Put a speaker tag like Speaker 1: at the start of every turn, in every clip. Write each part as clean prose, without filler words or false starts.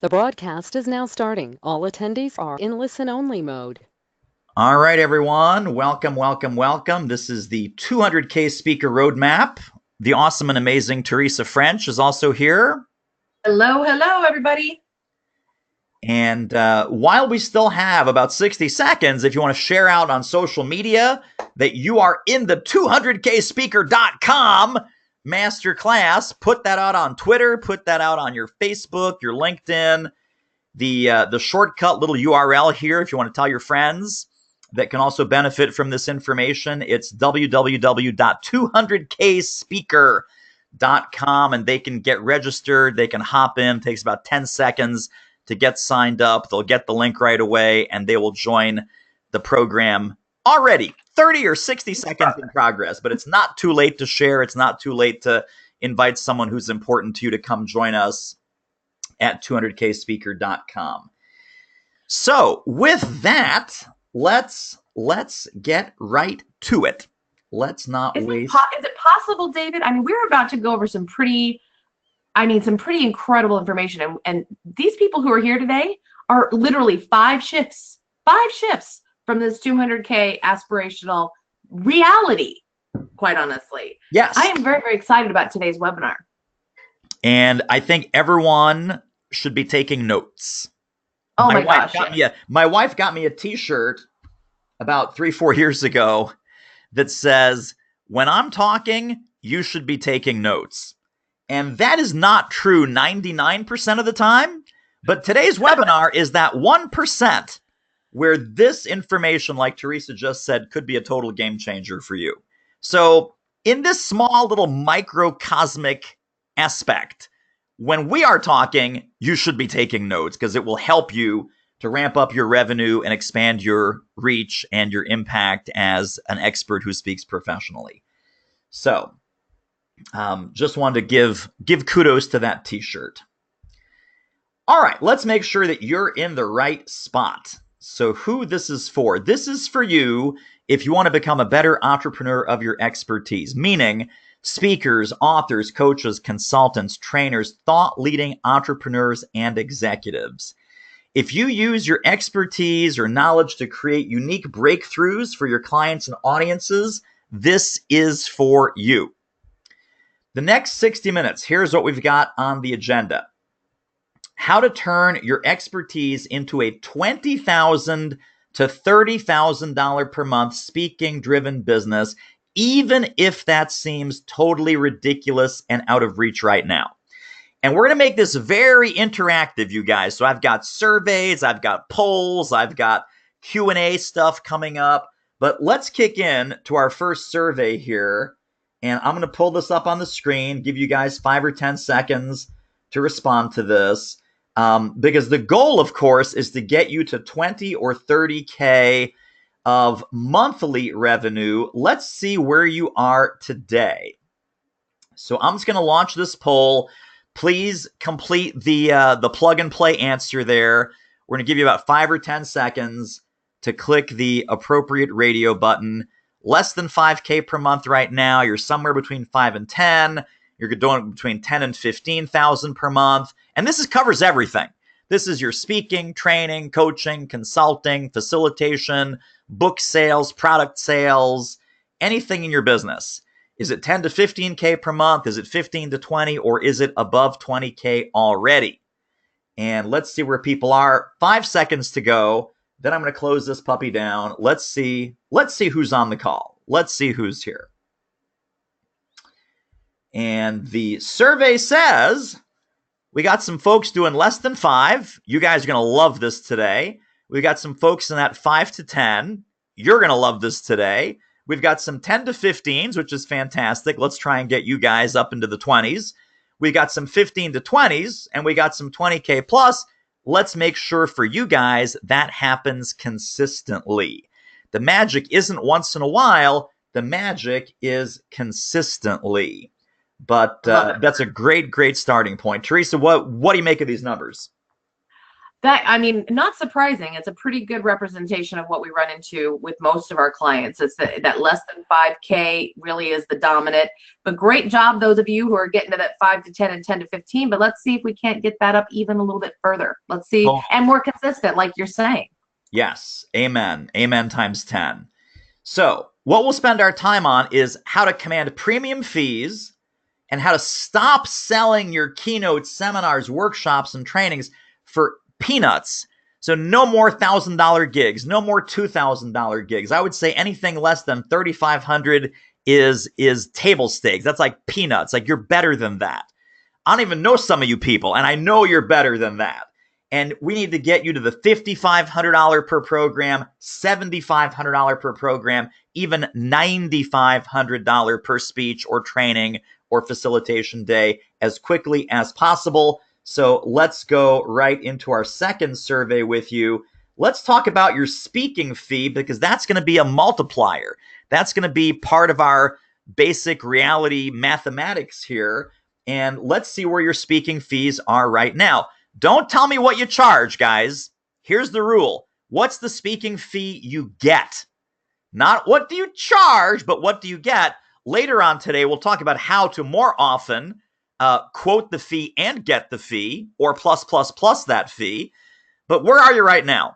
Speaker 1: The broadcast is now starting. All attendees are in listen-only mode.
Speaker 2: All right, everyone. Welcome, welcome, welcome. This is the 200K Speaker Roadmap. The awesome and amazing Teresa French is also here.
Speaker 3: Hello, hello, everybody.
Speaker 2: And while we still have about 60 seconds, if you want to share out on social media that you are in the 200kspeaker.com masterclass, put that out on Twitter, put that out on your Facebook, your LinkedIn, the shortcut little URL here if you want to tell your friends that can also benefit from this information. It's www.200kspeaker.com, and they can get registered. They can hop in. It takes about 10 seconds to get signed up. They'll get the link right away, and they will join the program already. 30 or 60 seconds in progress, but it's not too late to share. It's not too late to invite someone who's important to you to come join us at 200kspeaker.com. So with that, let's get right to it. Let's not waste.
Speaker 3: Is it possible, David? I mean, we're about to go over some pretty incredible information. And these people who are here today are literally five shifts from this 200K aspirational reality, quite honestly.
Speaker 2: Yes.
Speaker 3: I am very, very excited about today's webinar.
Speaker 2: And I think everyone should be taking notes.
Speaker 3: Oh my gosh.
Speaker 2: My wife got me a t-shirt about 3-4 years ago that says, when I'm talking, you should be taking notes. And that is not true 99% of the time. But today's webinar is that 1% where this information, like Teresa just said, could be a total game changer for you. So in this small little microcosmic aspect, when we are talking, you should be taking notes because it will help you to ramp up your revenue and expand your reach and your impact as an expert who speaks professionally. So just wanted to give kudos to that t-shirt. All right, let's make sure that you're in the right spot. So who this is for? This is for you if you want to become a better entrepreneur of your expertise, meaning speakers, authors, coaches, consultants, trainers, thought-leading entrepreneurs, and executives. If you use your expertise or knowledge to create unique breakthroughs for your clients and audiences, this is for you. The next 60 minutes, here's what we've got on the agenda. How to turn your expertise into a $20,000 to $30,000 per month speaking-driven business, even if that seems totally ridiculous and out of reach right now. And we're going to make this very interactive, you guys. So I've got surveys, I've got polls, I've got Q&A stuff coming up. But let's kick in to our first survey here. And I'm going to pull this up on the screen, give you guys 5 or 10 seconds to respond to this. Because the goal, of course, is to get you to 20 or 30K of monthly revenue. Let's see where you are today. So I'm just going to launch this poll. Please complete the plug and play answer there. We're going to give you about 5 or 10 seconds to click the appropriate radio button. Less than 5K per month right now. You're somewhere between 5 and 10. You're doing between 10 and 15,000 per month. And this covers everything. This is your speaking, training, coaching, consulting, facilitation, book sales, product sales, anything in your business. Is it 10 to 15K per month? Is it 15 to 20? Or is it above 20K already? And let's see where people are. 5 seconds to go. Then I'm going to close this puppy down. Let's see who's on the call. Let's see who's here. And the survey says we got some folks doing less than 5. You guys are going to love this today. We got some folks in that 5 to 10. You're going to love this today. We've got some 10 to 15s, which is fantastic. Let's try and get you guys up into the 20s. We got some 15 to 20s, and we got some 20K plus. Let's make sure for you guys that happens consistently. The magic isn't once in a while. The magic is consistently. But that's a great starting point. Teresa, what do you make of these numbers?
Speaker 3: That, I mean, not surprising. It's a pretty good representation of what we run into with most of our clients. It's that less than 5K really is the dominant. But great job, those of you who are getting to that 5 to 10 and 10 to 15. But let's see if we can't get that up even a little bit further. Let's see, and more consistent, like you're saying.
Speaker 2: Yes. Amen. Amen times 10. So what we'll spend our time on is how to command premium fees and how to stop selling your keynotes, seminars, workshops, and trainings for peanuts. So no more $1,000 gigs, no more $2,000 gigs. I would say anything less than $3,500 is table stakes. That's like peanuts. Like, you're better than that. I don't even know some of you people, and I know you're better than that. And we need to get you to the $5,500 per program, $7,500 per program, even $9,500 per speech or training or facilitation day as quickly as possible. So let's go right into our second survey with you. Let's talk about your speaking fee, because that's going to be a multiplier. That's going to be part of our basic reality mathematics here. And let's see where your speaking fees are right now. Don't tell me what you charge, guys. Here's the rule. What's the speaking fee you get? Not what do you charge, but what do you get? Later on today, we'll talk about how to more often quote the fee and get the fee, or plus that fee. But where are you right now?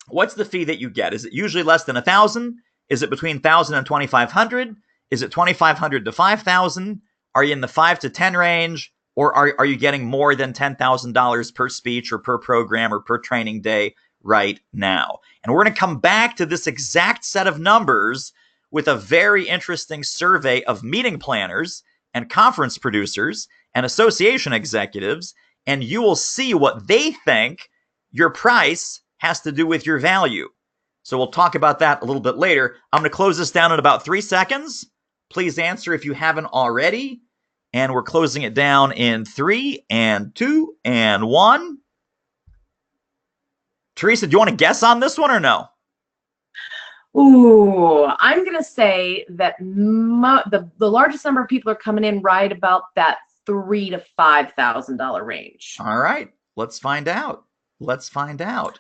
Speaker 2: What's the fee that you get? Is it usually less than $1,000? Is it between $1,000 and $2,500? Is it $2,500 to $5,000? Are you in the 5 to 10 range? Or are you getting more than $10,000 per speech or per program or per training day right now? And we're going to come back to this exact set of numbers with a very interesting survey of meeting planners and conference producers and association executives, and you will see what they think your price has to do with your value. So we'll talk about that a little bit later. I'm going to close this down in about 3 seconds. Please answer if you haven't already. And we're closing it down in 3 and 2 and 1. Teresa, do you want to guess on this one or no?
Speaker 3: Ooh, I'm going to say that the largest number of people are coming in right about that $3,000 to $5,000 range.
Speaker 2: All right, let's find out. Let's find out.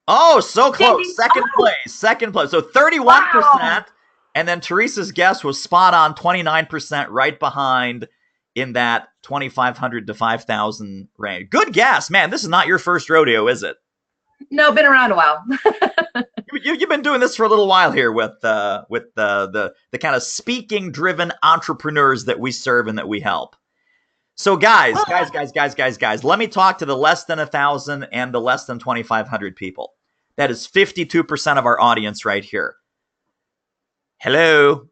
Speaker 2: Oh, so close. Second place. So 31%. Wow. And then Teresa's guess was spot on, 29%, right behind in that $2,500 to $5,000 range. Good guess, man. This is not your first rodeo, is it?
Speaker 3: No, been around a while.
Speaker 2: You've been doing this for a little while here with the kind of speaking-driven entrepreneurs that we serve and that we help. So guys, let me talk to the less than 1,000 and the less than 2,500 people. That is 52% of our audience right here. Hello.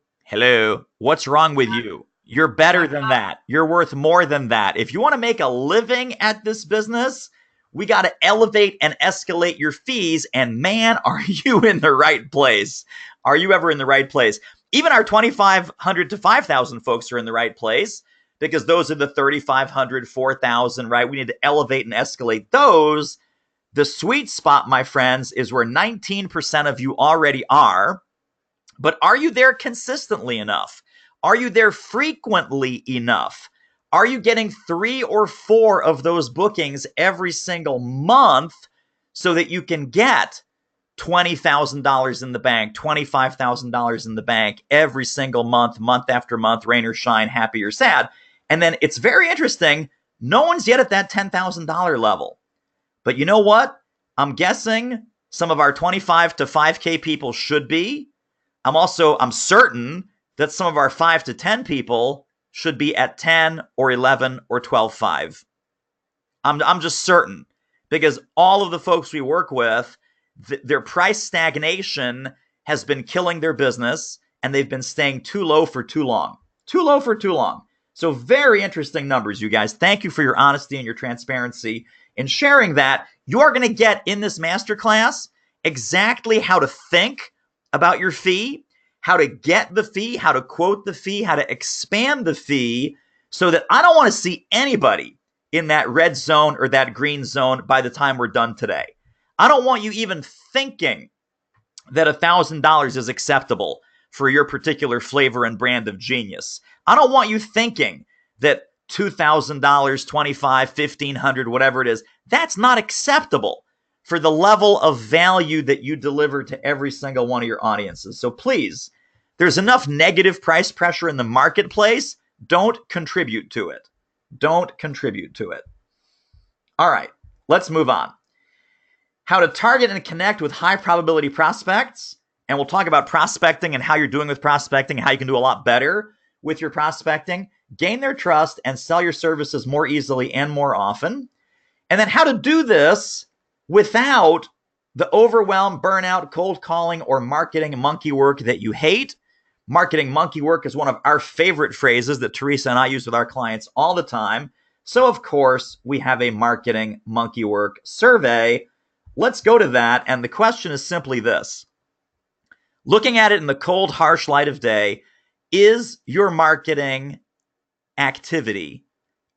Speaker 2: What's wrong with you? You're better than that. You're worth more than that. If you want to make a living at this business, we got to elevate and escalate your fees. And man, are you in the right place? Are you ever in the right place? Even our 2,500 to 5,000 folks are in the right place, because those are the 3,500, 4,000, right? We need to elevate and escalate those. The sweet spot, my friends, is where 19% of you already are. But are you there consistently enough? Are you there frequently enough? Are you getting 3 or 4 of those bookings every single month so that you can get $20,000 in the bank, $25,000 in the bank every single month, month after month, rain or shine, happy or sad? And then it's very interesting. No one's yet at that $10,000 level. But you know what? I'm guessing some of our 25 to 5K people should be. I'm certain that some of our 5 to 10 people should be at 10 or 11 or 12.5. I'm just certain, because all of the folks we work with, their price stagnation has been killing their business, and they've been staying too low for too long. So very interesting numbers, you guys. Thank you for your honesty and your transparency in sharing that. You're going to get in this masterclass exactly how to think about your fee, how to get the fee, how to quote the fee, how to expand the fee, so that I don't want to see anybody in that red zone or that green zone by the time we're done today. I don't want you even thinking that $1,000 is acceptable for your particular flavor and brand of genius. I don't want you thinking that $2,000, $2,500, $1,500, whatever it is. That's not acceptable for the level of value that you deliver to every single one of your audiences. So please, there's enough negative price pressure in the marketplace. Don't contribute to it. Don't contribute to it. All right, let's move on. How to target and connect with high probability prospects. And we'll talk about prospecting and how you're doing with prospecting, how you can do a lot better with your prospecting, gain their trust, and sell your services more easily and more often. And then how to do this without the overwhelm, burnout, cold calling, or marketing monkey work that you hate. Marketing monkey work is one of our favorite phrases that Teresa and I use with our clients all the time. So, of course, we have a marketing monkey work survey. Let's go to that. And the question is simply this. Looking at it in the cold, harsh light of day, is your marketing activity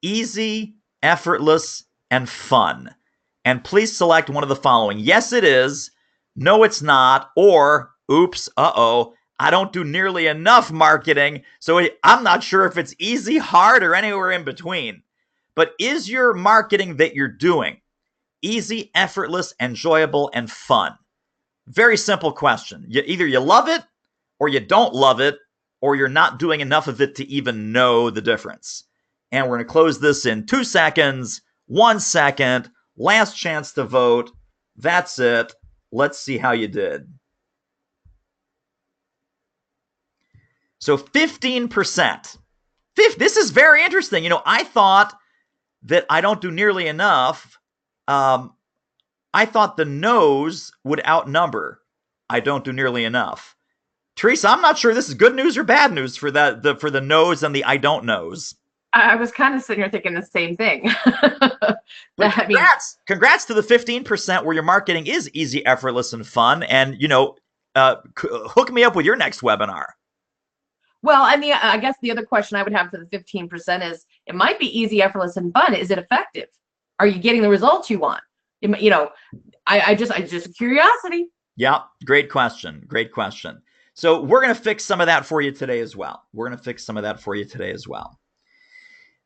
Speaker 2: easy, effortless, and fun? And please select one of the following. Yes, it is. No, it's not. Or, oops, I don't do nearly enough marketing, so I'm not sure if it's easy, hard, or anywhere in between. But is your marketing that you're doing easy, effortless, enjoyable, and fun? Very simple question. Either you love it, or you don't love it, or you're not doing enough of it to even know the difference. And we're going to close this in 2 seconds, 1 second, last chance to vote. That's it. Let's see how you did. So 15%. This is very interesting. You know, I thought that I don't do nearly enough. I thought the no's would outnumber I don't do nearly enough. Teresa, I'm not sure this is good news or bad news for for the no's and the I don't knows.
Speaker 3: I was kind of sitting here thinking the same thing.
Speaker 2: Congrats to the 15% where your marketing is easy, effortless, and fun. And, hook me up with your next webinar.
Speaker 3: Well, and I guess the other question I would have for the 15% is, it might be easy, effortless, and fun. Is it effective? Are you getting the results you want? I just curiosity.
Speaker 2: Yeah, great question. Great question. So we're going to fix some of that for you today as well.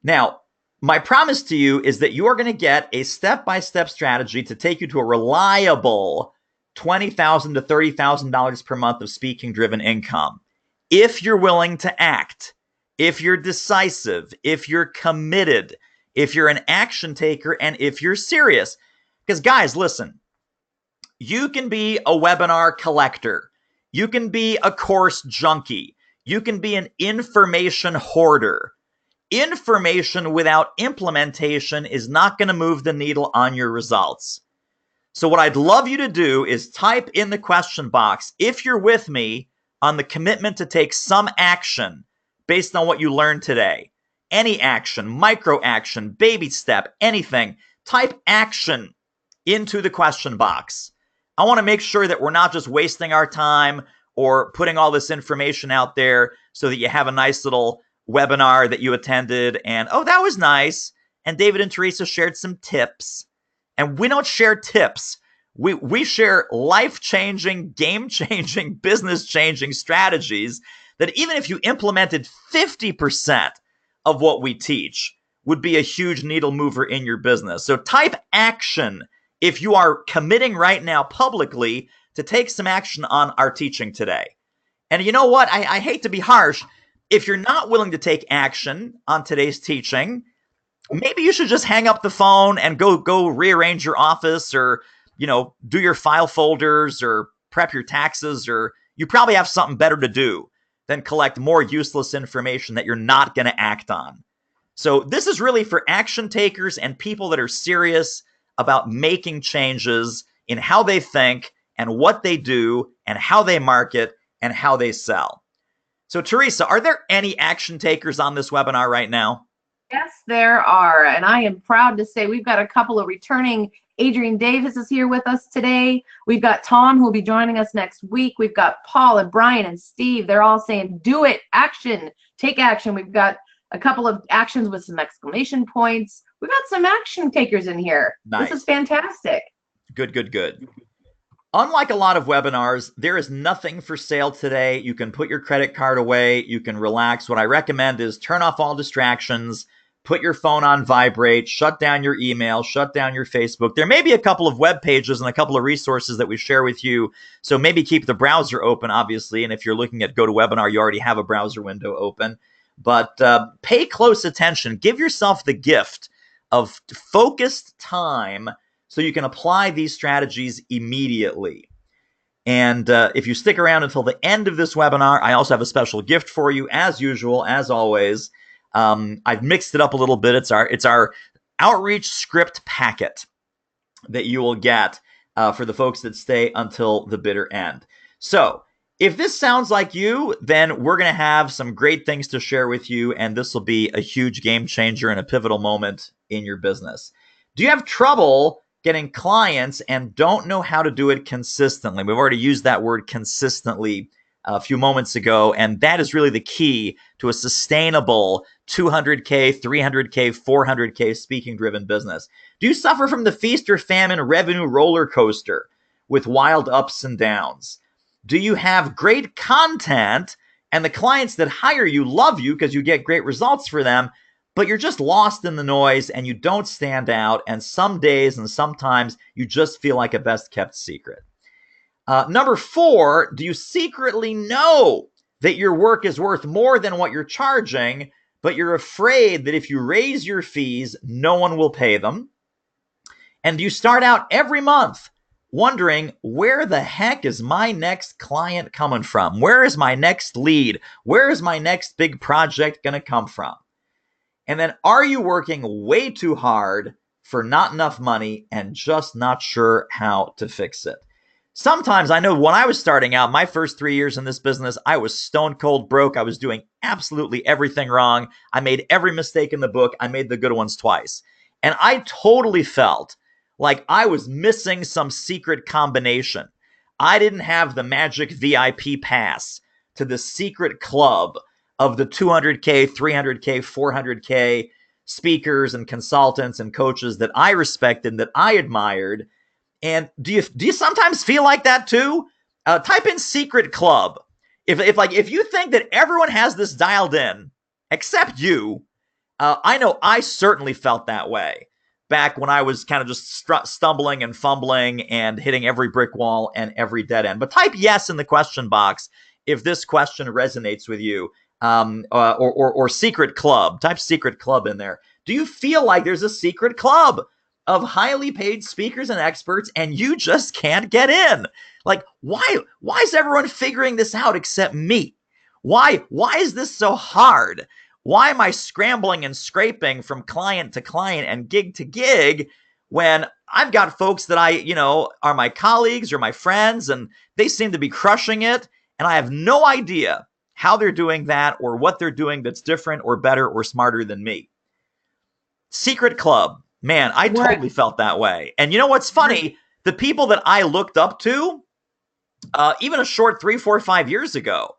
Speaker 2: Now, my promise to you is that you are going to get a step-by-step strategy to take you to a reliable $20,000 to $30,000 per month of speaking-driven income. If you're willing to act, if you're decisive, if you're committed, if you're an action taker, and if you're serious. Because guys, listen, you can be a webinar collector. You can be a course junkie. You can be an information hoarder. Information without implementation is not going to move the needle on your results. So what I'd love you to do is type in the question box, if you're with me on the commitment to take some action based on what you learned today. Any action, micro action, baby step, anything. Type action into the question box. I want to make sure that we're not just wasting our time or putting all this information out there so that you have a nice little webinar that you attended and, oh, that was nice. And David and Teresa shared some tips. And we don't share tips. We share life-changing, game-changing, business-changing strategies that even if you implemented 50% of what we teach would be a huge needle mover in your business. So type action if you are committing right now publicly to take some action on our teaching today. And you know what? I hate to be harsh. If you're not willing to take action on today's teaching, maybe you should just hang up the phone and go rearrange your office or do your file folders or prep your taxes, or you probably have something better to do than collect more useless information that you're not going to act on. So this is really for action takers and people that are serious about making changes in how they think and what they do and how they market and how they sell. So Teresa, are there any action takers on this webinar right now?
Speaker 3: Yes, there are. And I am proud to say we've got a couple of returning. Adrian Davis is here with us today. We've got Tom, who will be joining us next week. We've got Paul and Brian and Steve. They're all saying, do it, action, take action. We've got a couple of actions with some exclamation points. We've got some action takers in here. Nice. This is fantastic.
Speaker 2: Good. Unlike a lot of webinars, there is nothing for sale today. You can put your credit card away. You can relax. What I recommend is turn off all distractions, put your phone on vibrate, shut down your email, shut down your Facebook. There may be a couple of web pages and a couple of resources that we share with you. So maybe keep the browser open, obviously. And if you're looking at GoToWebinar, you already have a browser window open. But pay close attention. Give yourself the gift of focused time so you can apply these strategies immediately. And if you stick around until the end of this webinar, I also have a special gift for you, as usual, as always. I've mixed it up a little bit. It's our outreach script packet that you will get for the folks that stay until the bitter end. So if this sounds like you, then we're going to have some great things to share with you, and this will be a huge game changer and a pivotal moment in your business. Do you have trouble getting clients and don't know how to do it consistently? We've already used that word consistently a few moments ago, and that is really the key to a sustainable 200K, 300K, 400K speaking-driven business. Do you suffer from the feast or famine revenue roller coaster with wild ups and downs? Do you have great content and the clients that hire you love you because you get great results for them, but you're just lost in the noise and you don't stand out, and some days and sometimes you just feel like a best-kept secret? Number 4, do you secretly know that your work is worth more than what you're charging, but you're afraid that if you raise your fees, no one will pay them? And do you start out every month wondering, where the heck is my next client coming from? Where is my next lead? Where is my next big project going to come from? And then, are you working way too hard for not enough money and just not sure how to fix it? Sometimes, I know when I was starting out, my first 3 years in this business, I was stone cold broke. I was doing absolutely everything wrong. I made every mistake in the book. I made the good ones twice. And I totally felt like I was missing some secret combination. I didn't have the magic VIP pass to the secret club of the 200K, 300K, 400K speakers and consultants and coaches that I respected, that I admired. And do you sometimes feel like that too? Type in secret club. If you think that everyone has this dialed in, except you, I know I certainly felt that way back when I was kind of just stumbling and fumbling and hitting every brick wall and every dead end. But type yes in the question box if this question resonates with you, or secret club. Type secret club in there. Do you feel like there's a secret club of highly paid speakers and experts and you just can't get in? Like, why is everyone figuring this out except me? Why is this so hard? Why am I scrambling and scraping from client to client and gig to gig when I've got folks that are my colleagues or my friends, and they seem to be crushing it, and I have no idea how they're doing that or what they're doing that's different or better or smarter than me? Secret club. Man, I totally felt that way. And you know what's funny? The people that I looked up to, even a short 3, 4, 5 years ago,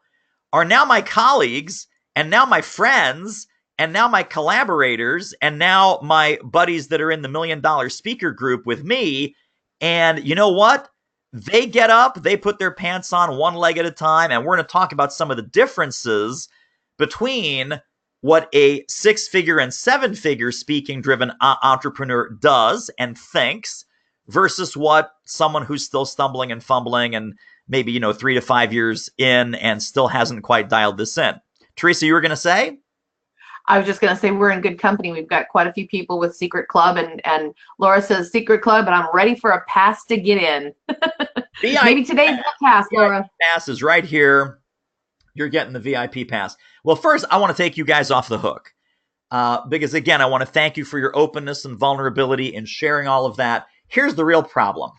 Speaker 2: are now my colleagues, and now my friends, and now my collaborators, and now my buddies that are in the $1 Million Speaker group with me. And you know what? They get up, they put their pants on one leg at a time, and we're going to talk about some of the differences between what a 6-figure and 7-figure speaking-driven entrepreneur does and thinks versus what someone who's still stumbling and fumbling and maybe, 3 to 5 years in and still hasn't quite dialed this in. Teresa, you were going to say?
Speaker 3: I was just going to say we're in good company. We've got quite a few people with Secret Club, and Laura says Secret Club, and I'm ready for a pass to get in. Maybe today's the pass, Laura.
Speaker 2: Pass is right here. You're getting the VIP pass. Well, first, I want to take you guys off the hook because, again, I want to thank you for your openness and vulnerability in sharing all of that. Here's the real problem.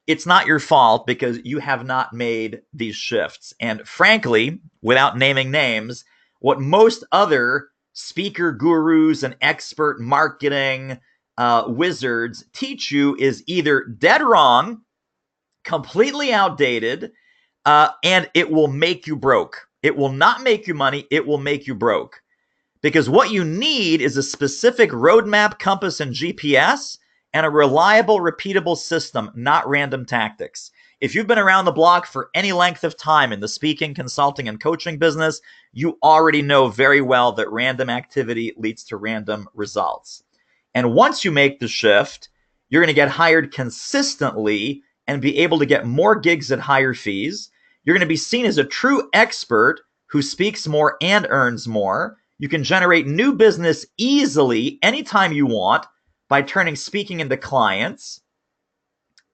Speaker 2: It's not your fault because you have not made these shifts. And frankly, without naming names, what most other speaker gurus and expert marketing wizards teach you is either dead wrong, completely outdated, and it will make you broke. It will not make you money. It will make you broke. Because what you need is a specific roadmap, compass, and GPS, and a reliable, repeatable system, not random tactics. If you've been around the block for any length of time in the speaking, consulting, and coaching business, you already know very well that random activity leads to random results. And once you make the shift, you're going to get hired consistently and be able to get more gigs at higher fees. You're going to be seen as a true expert who speaks more and earns more. You can generate new business easily anytime you want by turning speaking into clients.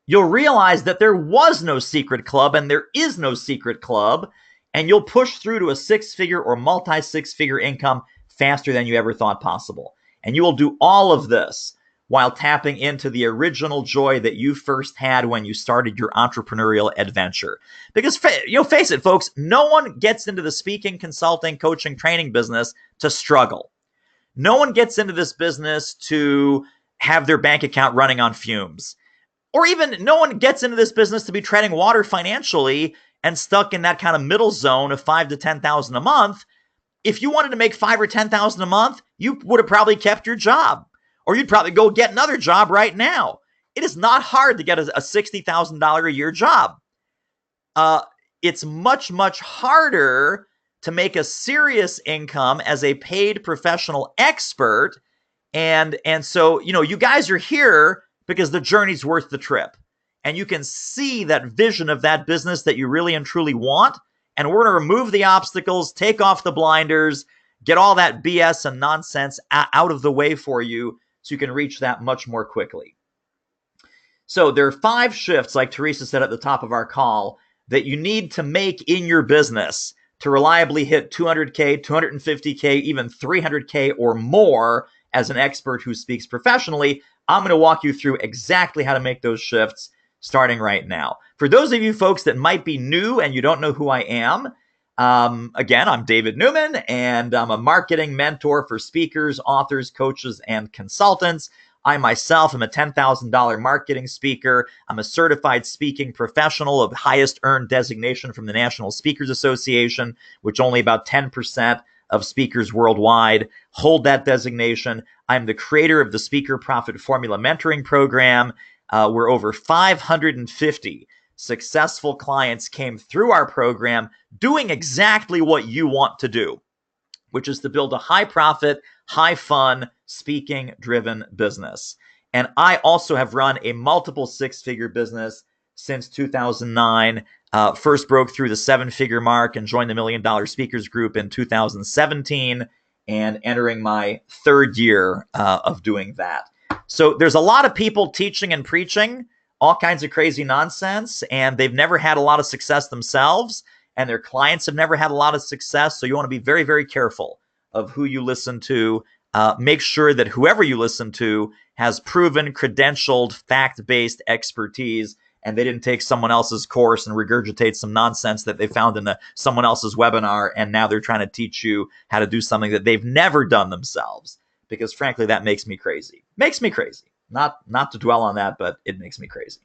Speaker 2: You'll realize that there was no secret club and there is no secret club, and you'll push through to a six-figure or multi-six-figure income faster than you ever thought possible. And you will do all of this while tapping into the original joy that you first had when you started your entrepreneurial adventure. Because, face it, folks, no one gets into the speaking, consulting, coaching, training business to struggle. No one gets into this business to have their bank account running on fumes. Or even no one gets into this business to be treading water financially and stuck in that kind of middle zone of $5,000 to $10,000 a month. If you wanted to make $5,000 or $10,000 a month, you would have probably kept your job, or you'd probably go get another job right now. It is not hard to get a $60,000 a year job. It's much, much harder to make a serious income as a paid professional expert. And so, you guys are here because the journey's worth the trip. And you can see that vision of that business that you really and truly want. And we're going to remove the obstacles, take off the blinders, get all that BS and nonsense out of the way for you so you can reach that much more quickly. So there are 5 shifts, like Teresa said at the top of our call, that you need to make in your business to reliably hit 200K, 250K, even 300K or more as an expert who speaks professionally. I'm going to walk you through exactly how to make those shifts starting right now. For those of you folks that might be new and you don't know who I am, again, I'm David Newman, and I'm a marketing mentor for speakers, authors, coaches, and consultants. I myself am a $10,000 marketing speaker. I'm a certified speaking professional of highest earned designation from the National Speakers Association, which only about 10% of speakers worldwide hold that designation. I'm the creator of the Speaker Profit Formula Mentoring Program, where over 550 successful clients came through our program doing exactly what you want to do, which is to build a high profit, high fun, speaking driven business. And I also have run a multiple 6-figure business since 2009. First broke through the 7-figure mark and joined the $1 Million Speakers Group in 2017, and entering my 3rd year of doing that. So there's a lot of people teaching and preaching all kinds of crazy nonsense, and they've never had a lot of success themselves, and their clients have never had a lot of success. So you want to be very, very careful of who you listen to. Make sure that whoever you listen to has proven, credentialed, fact-based expertise, and they didn't take someone else's course and regurgitate some nonsense that they found in someone else's webinar, and now they're trying to teach you how to do something that they've never done themselves. Because frankly, that makes me crazy. Makes me crazy. Not to dwell on that, but it makes me crazy.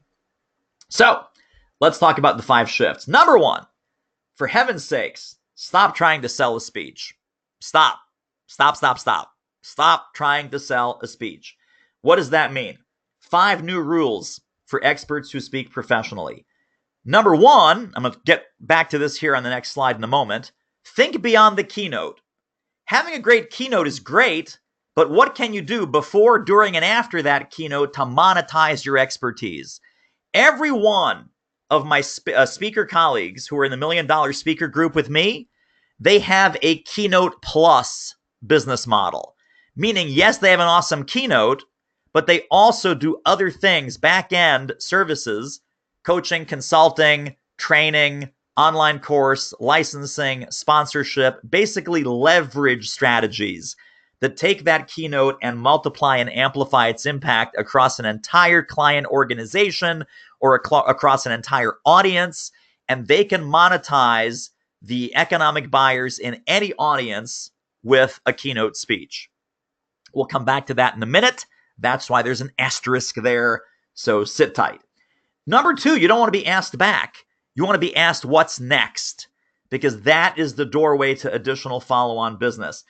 Speaker 2: So let's talk about the 5 shifts. Number 1, for heaven's sakes, stop trying to sell a speech. Stop trying to sell a speech. What does that mean? 5 new rules for experts who speak professionally. Number 1, I'm going to get back to this here on the next slide in a moment. Think beyond the keynote. Having a great keynote is great, but what can you do before, during, and after that keynote to monetize your expertise? Every one of my speaker colleagues who are in the $1 Million Speaker Group with me, they have a Keynote Plus business model. Meaning, yes, they have an awesome keynote, but they also do other things, back-end services, coaching, consulting, training, online course, licensing, sponsorship, basically leverage strategies that take that keynote and multiply and amplify its impact across an entire client organization or across an entire audience. And they can monetize the economic buyers in any audience with a keynote speech. We'll come back to that in a minute. That's why there's an asterisk there. So sit tight. Number 2, you don't want to be asked back. You want to be asked what's next, because that is the doorway to additional follow-on business.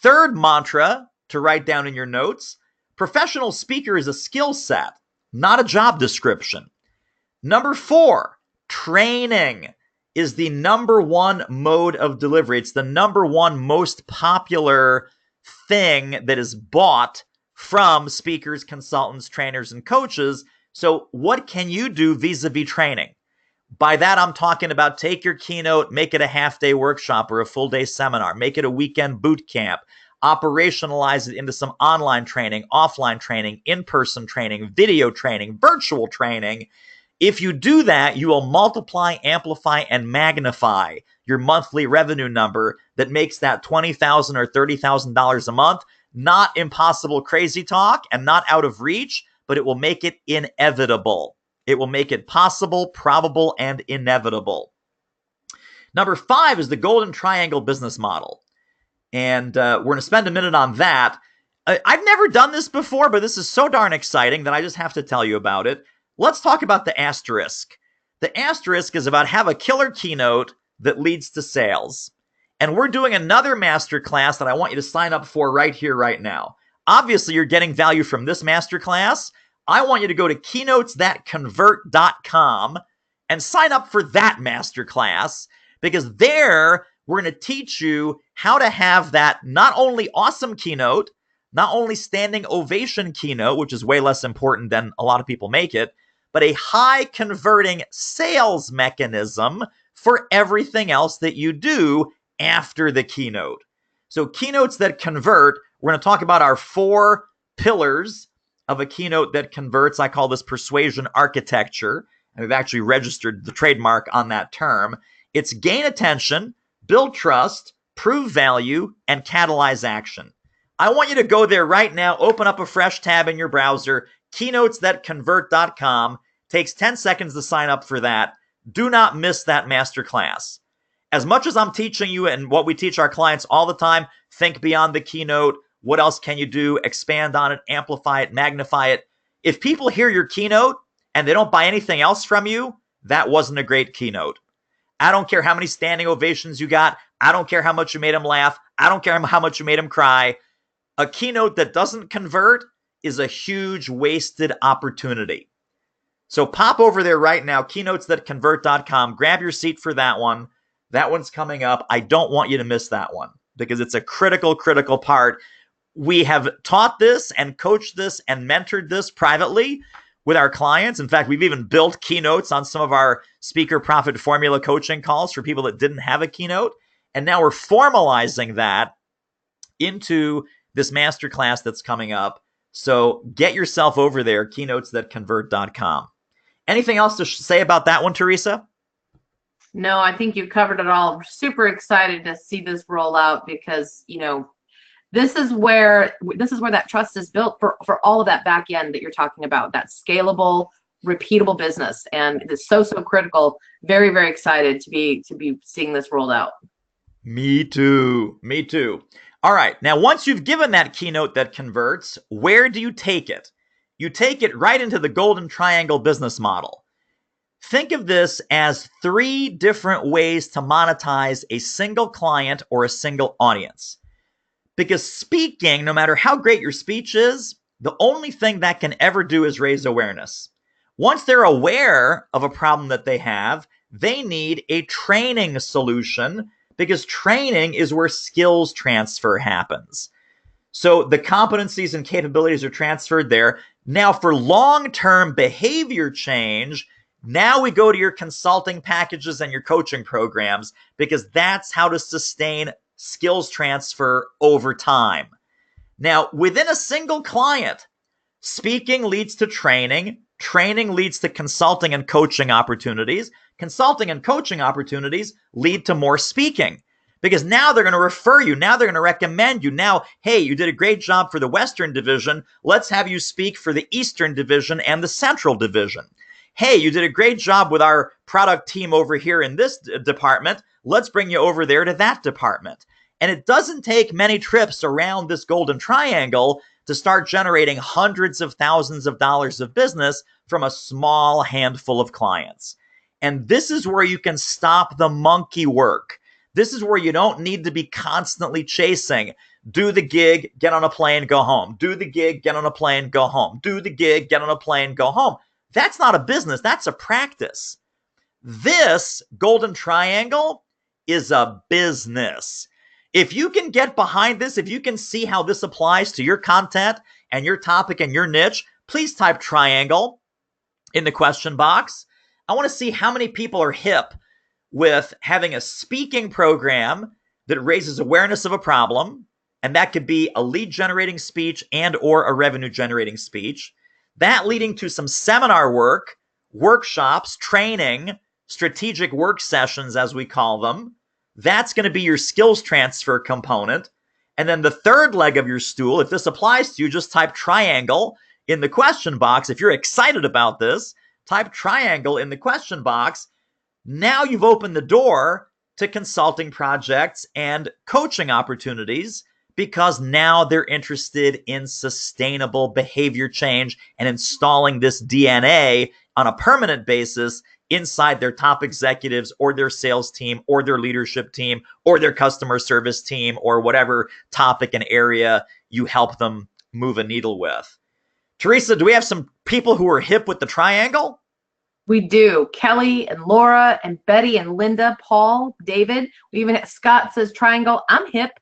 Speaker 2: 3rd mantra to write down in your notes: professional speaker is a skill set, not a job description. Number 4, Training is the number one mode of delivery. It's the number one most popular thing that is bought from speakers, consultants, trainers, and coaches. So what can you do vis-a-vis training? By that, I'm talking about take your keynote, make it a half-day workshop or a full-day seminar, make it a weekend boot camp, operationalize it into some online training, offline training, in-person training, video training, virtual training. If you do that, you will multiply, amplify, and magnify your monthly revenue number that makes that $20,000 or $30,000 a month not impossible crazy talk and not out of reach, but it will make it inevitable. It will make it possible, probable, and inevitable. Number 5 is the golden triangle business model. And we're going to spend a minute on that. I've never done this before, but this is so darn exciting that I just have to tell you about it. Let's talk about the asterisk. The asterisk is about have a killer keynote that leads to sales. And we're doing another masterclass that I want you to sign up for right here, right now. Obviously, you're getting value from this masterclass. I want you to go to keynotesthatconvert.com and sign up for that masterclass, because there we're going to teach you how to have that not only awesome keynote, not only standing ovation keynote, which is way less important than a lot of people make it, but a high converting sales mechanism for everything else that you do after the keynote. So keynotes that convert, we're going to talk about our 4 pillars of a keynote that converts. I call this persuasion architecture, and we've actually registered the trademark on that term. It's gain attention, build trust, prove value, and catalyze action. I want you to go there right now, open up a fresh tab in your browser, keynotesthatconvert.com. Takes 10 seconds to sign up for that. Do not miss that masterclass. As much as I'm teaching you and what we teach our clients all the time, think beyond the keynote. What else can you do? Expand on it, amplify it, magnify it. If people hear your keynote and they don't buy anything else from you, that wasn't a great keynote. I don't care how many standing ovations you got. I don't care how much you made them laugh. I don't care how much you made them cry. A keynote that doesn't convert is a huge wasted opportunity. So pop over there right now, keynotesthatconvert.com. Grab your seat for that one. That one's coming up. I don't want you to miss that one because it's a critical, critical part. We have taught this and coached this and mentored this privately with our clients. In fact, we've even built keynotes on some of our speaker profit formula coaching calls for people that didn't have a keynote. And now we're formalizing that into this masterclass that's coming up. So get yourself over there, keynotesthatconvert.com. Anything else to say about that one, Teresa?
Speaker 3: No, I think you covered it all. I'm super excited to see this roll out because, you know, this is where that trust is built for all of that back end that you're talking about, that scalable, repeatable business. And it's so critical. Very, very excited to be seeing this rolled out.
Speaker 2: Me too. Me too. All right. Now, once you've given that keynote that converts, where do you take it? You take it right into the golden triangle business model. Think of this as 3 different ways to monetize a single client or a single audience. Because speaking, no matter how great your speech is, the only thing that can ever do is raise awareness. Once they're aware of a problem that they have, they need a training solution, because training is where skills transfer happens. So the competencies and capabilities are transferred there. Now for long-term behavior change, now we go to your consulting packages and your coaching programs, because that's how to sustain skills transfer over time. Now, within a single client, speaking leads to training. Training leads to consulting and coaching opportunities. Consulting and coaching opportunities lead to more speaking, because now they're going to refer you. Now they're going to recommend you. Now, hey, you did a great job for the Western Division. Let's have you speak for the Eastern Division and the Central Division. Hey, you did a great job with our product team over here in this department. Let's bring you over there to that department. And it doesn't take many trips around this golden triangle to start generating hundreds of thousands of dollars of business from a small handful of clients. And this is where you can stop the monkey work. This is where you don't need to be constantly chasing. Do the gig, get on a plane, go home. Do the gig, get on a plane, go home. Do the gig, get on a plane, go home. That's not a business. That's a practice. This golden triangle is a business. If you can get behind this, if you can see how this applies to your content and your topic and your niche, please type triangle in the question box. I want to see how many people are hip with having a speaking program that raises awareness of a problem, and that could be a lead generating speech and or a revenue generating speech. That leading to some seminar work, workshops, training, strategic work sessions, as we call them. That's going to be your skills transfer component. And then the third leg of your stool, if this applies to you, just type triangle in the question box. If you're excited about this, type triangle in the question box. Now you've opened the door to consulting projects and coaching opportunities, because now they're interested in sustainable behavior change and installing this DNA on a permanent basis inside their top executives or their sales team or their leadership team or their customer service team or whatever topic and area you help them move a needle with. Teresa, do we have some people who are hip with the triangle?
Speaker 3: We do. Kelly and Laura and Betty and Linda, Paul, David. We even have Scott says triangle. I'm hip.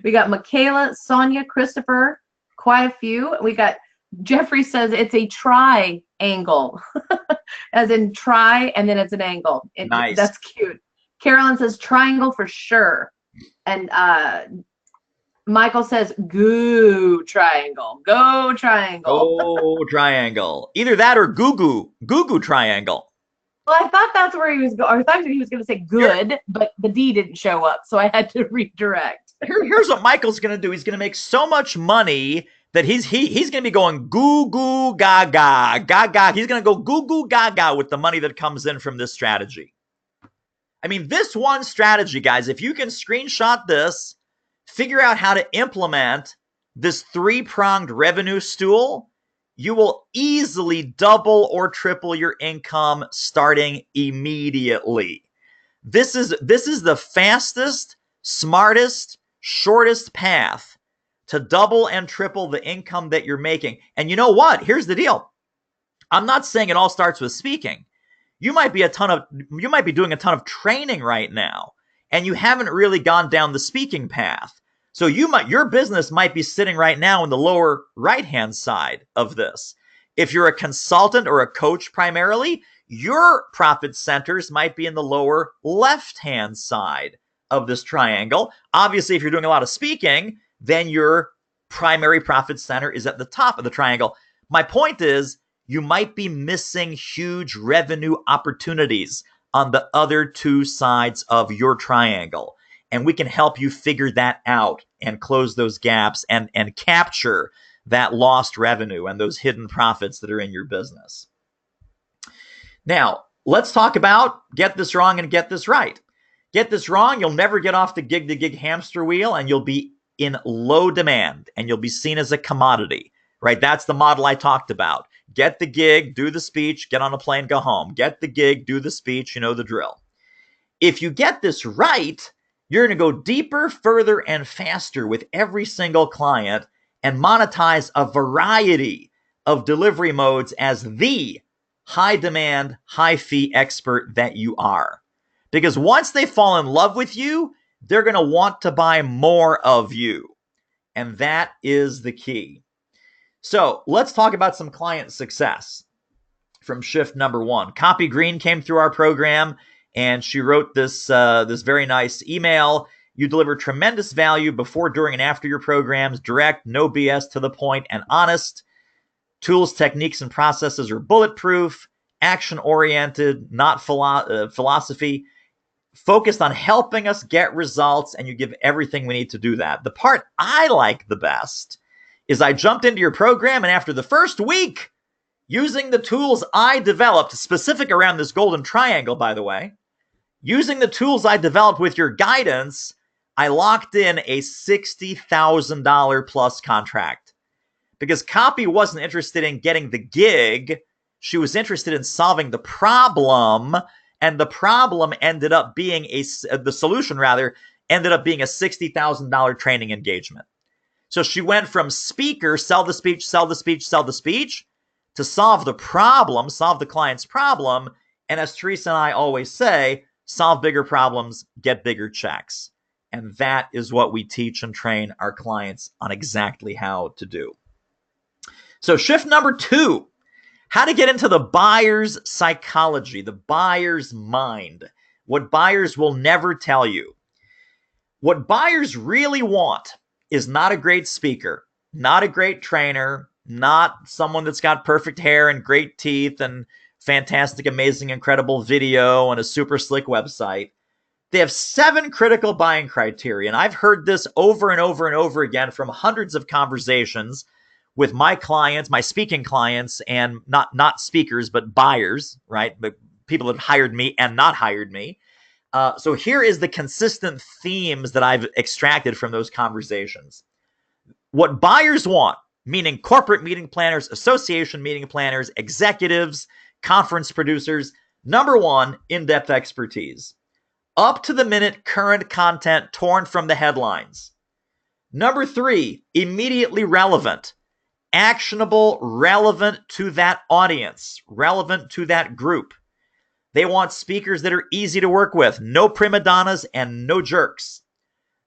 Speaker 3: We got Michaela, Sonia, Christopher, quite a few. We got Jeffrey says it's a triangle, as in try and then it's an angle.
Speaker 2: Nice.
Speaker 3: That's cute. Carolyn says triangle for sure. And Michael says goo triangle. Go triangle.
Speaker 2: Oh, triangle. Either that or goo goo triangle.
Speaker 3: Well, I thought that's where he was going. I thought he was going to say good, but the D didn't show up, so I had to redirect.
Speaker 2: Here's what Michael's going to do. He's going to make so much money that he's going to be going goo goo gaga gaga. He's going to go goo goo gaga with the money that comes in from this strategy. I mean, this one strategy, guys, if you can screenshot this, figure out how to implement this three-pronged revenue stool, you will easily double or triple your income starting immediately. This is the fastest, smartest, shortest path to double and triple the income that you're making. And you know what? Here's the deal. I'm not saying it all starts with speaking. You might be doing a ton of training right now, and you haven't really gone down the speaking path. So your business might be sitting right now in the lower right-hand side of this. If you're a consultant or a coach primarily, your profit centers might be in the lower left-hand side of this triangle. Obviously, if you're doing a lot of speaking, then your primary profit center is at the top of the triangle. My point is, you might be missing huge revenue opportunities on the other two sides of your triangle. And we can help you figure that out and close those gaps and capture that lost revenue and those hidden profits that are in your business. Now, let's talk about get this wrong and get this right. Get this wrong, you'll never get off the gig-to-gig hamster wheel, and you'll be in low demand, and you'll be seen as a commodity, right? That's the model I talked about. Get the gig, do the speech, get on a plane, go home. Get the gig, do the speech, you know the drill. If you get this right, you're going to go deeper, further, and faster with every single client and monetize a variety of delivery modes as the high demand, high fee expert that you are. Because once they fall in love with you, they're going to want to buy more of you. And that is the key. So let's talk about some client success from shift number one. Copy Green came through our program, and she wrote this very nice email. You deliver tremendous value before, during, and after your programs. Direct, no BS, to the point, and honest. Tools, techniques, and processes are bulletproof, action-oriented, not philosophy. Focused on helping us get results, and you give everything we need to do that. The part I like the best is I jumped into your program, and after the first week, using the tools I developed, specific around this golden triangle, by the way, using the tools I developed with your guidance, I locked in a $60,000 plus contract. Because Copy wasn't interested in getting the gig, she was interested in solving the problem, and the problem ended up being the solution rather, ended up being a $60,000 training engagement. So she went from speaker, sell the speech, sell the speech, sell the speech, to solve the problem, solve the client's problem And as Teresa and I always say, solve bigger problems, get bigger checks. And that is what we teach and train our clients on exactly how to do. So shift number 2, how to get into the buyer's psychology, the buyer's mind, what buyers will never tell you. What buyers really want is not a great speaker, not a great trainer, not someone that's got perfect hair and great teeth and fantastic, amazing, incredible video and a super slick website. They have 7 critical buying criteria. And I've heard this over and over and over again from hundreds of conversations with my clients, my speaking clients, and not speakers, but buyers, right? But people that have hired me and not hired me. So here is the consistent themes that I've extracted from those conversations. What buyers want, meaning corporate meeting planners, association meeting planners, executives, conference producers, number 1, in-depth expertise. Up-to-the-minute current content torn from the headlines. Number 3, immediately relevant. Actionable, relevant to that audience, relevant to that group. They want speakers that are easy to work with, no prima donnas and no jerks.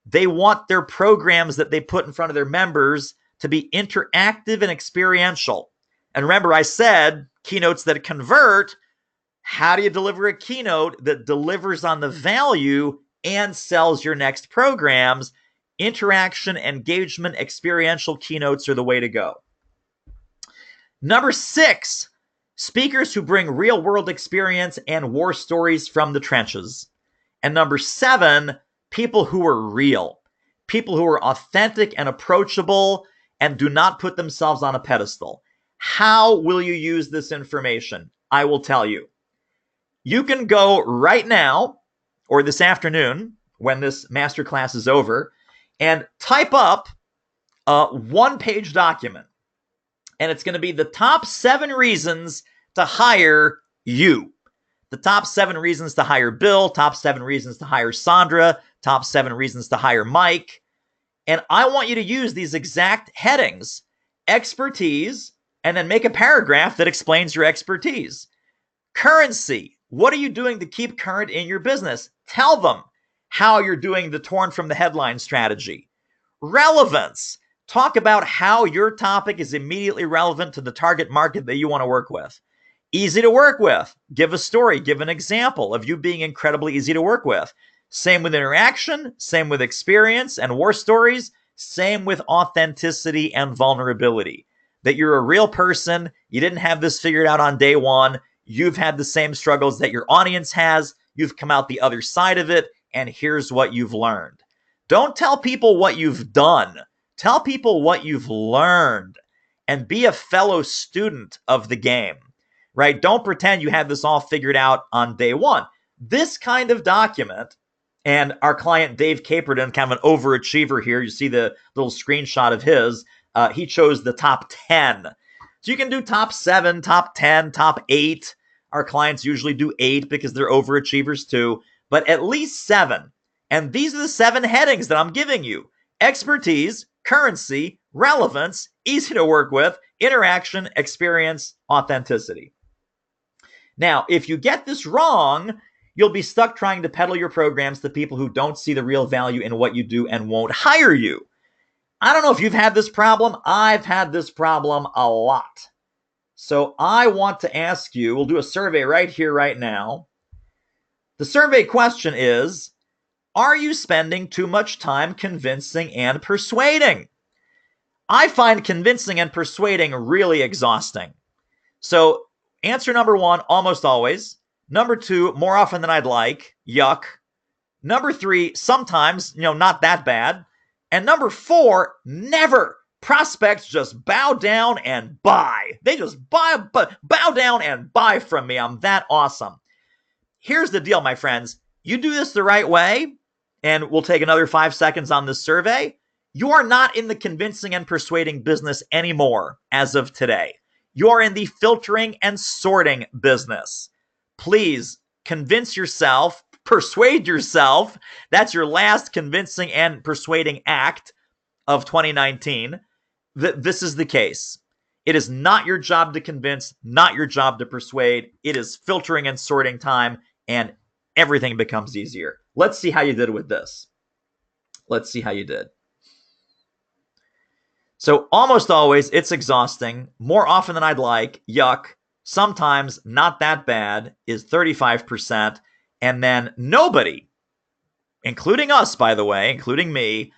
Speaker 2: They want their programs that they put in front of their members to be interactive and experiential. And remember, I said keynotes that convert. How do you deliver a keynote that delivers on the value and sells your next programs? Interaction, engagement, experiential keynotes are the way to go. Number 6, speakers who bring real-world experience and war stories from the trenches. And number 7, people who are real, people who are authentic and approachable and do not put themselves on a pedestal. How will you use this information? I will tell you. You can go right now or this afternoon when this masterclass is over and type up a 1-page document. And it's going to be the top 7 reasons to hire you. The top 7 reasons to hire Bill, top 7 reasons to hire Sandra, top 7 reasons to hire Mike. And I want you to use these exact headings, expertise, and then make a paragraph that explains your expertise. Currency. What are you doing to keep current in your business? Tell them how you're doing the torn from the headline strategy. Relevance. Talk about how your topic is immediately relevant to the target market that you want to work with. Easy to work with. Give a story, give an example of you being incredibly easy to work with. Same with interaction, same with experience and war stories, same with authenticity and vulnerability. That you're a real person, you didn't have this figured out on day 1, you've had the same struggles that your audience has, you've come out the other side of it, and here's what you've learned. Don't tell people what you've done. Tell people what you've learned and be a fellow student of the game, right? Don't pretend you had this all figured out on day 1. This kind of document, and our client Dave Caperton, kind of an overachiever here, you see the little screenshot of his, he chose the top 10. So you can do top 7, top 10, top 8. Our clients usually do 8 because they're overachievers too, but at least 7. And these are the 7 headings that I'm giving you. Expertise, currency, relevance, easy to work with, interaction, experience, authenticity. Now, if you get this wrong, you'll be stuck trying to peddle your programs to people who don't see the real value in what you do and won't hire you. I don't know if you've had this problem. I've had this problem a lot. So I want to ask you, we'll do a survey right here, right now. The survey question is, are you spending too much time convincing and persuading? I find convincing and persuading really exhausting. So answer number 1, almost always. Number 2, more often than I'd like. Yuck. Number 3, sometimes, not that bad. And number 4, never. Prospects just bow down and buy. They just bow down and buy from me. I'm that awesome. Here's the deal, my friends. You do this the right way, and we'll take another 5 seconds on this survey. You are not in the convincing and persuading business anymore as of today. You are in the filtering and sorting business. Please convince yourself, persuade yourself. That's your last convincing and persuading act of 2019. That this is the case. It is not your job to convince, not your job to persuade. It is filtering and sorting time, and everything becomes easier. Let's see how you did with this. Let's see how you did. So almost always, it's exhausting. More often than I'd like, yuck. Sometimes not that bad is 35%. And then nobody, including us, by the way, including me,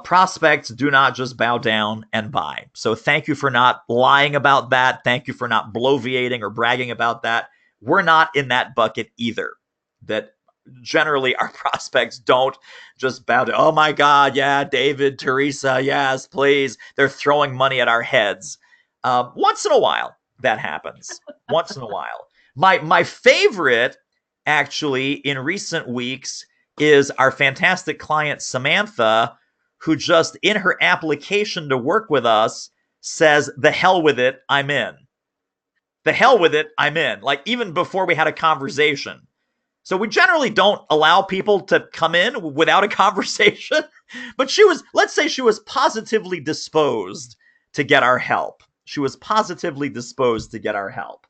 Speaker 2: prospects do not just bow down and buy. So thank you for not lying about that. Thank you for not bloviating or bragging about that. We're not in that bucket either. That generally our prospects don't just bow down. Oh my God, yeah, David, Teresa, yes, please. They're throwing money at our heads. Once in a while, that happens. Once in a while. My favorite, actually, in recent weeks is our fantastic client, Samantha, who just in her application to work with us says, the hell with it, I'm in. The hell with it, I'm in. Like even before we had a conversation. So we generally don't allow people to come in without a conversation. But she was, let's say she was positively disposed to get our help. She was positively disposed to get our help.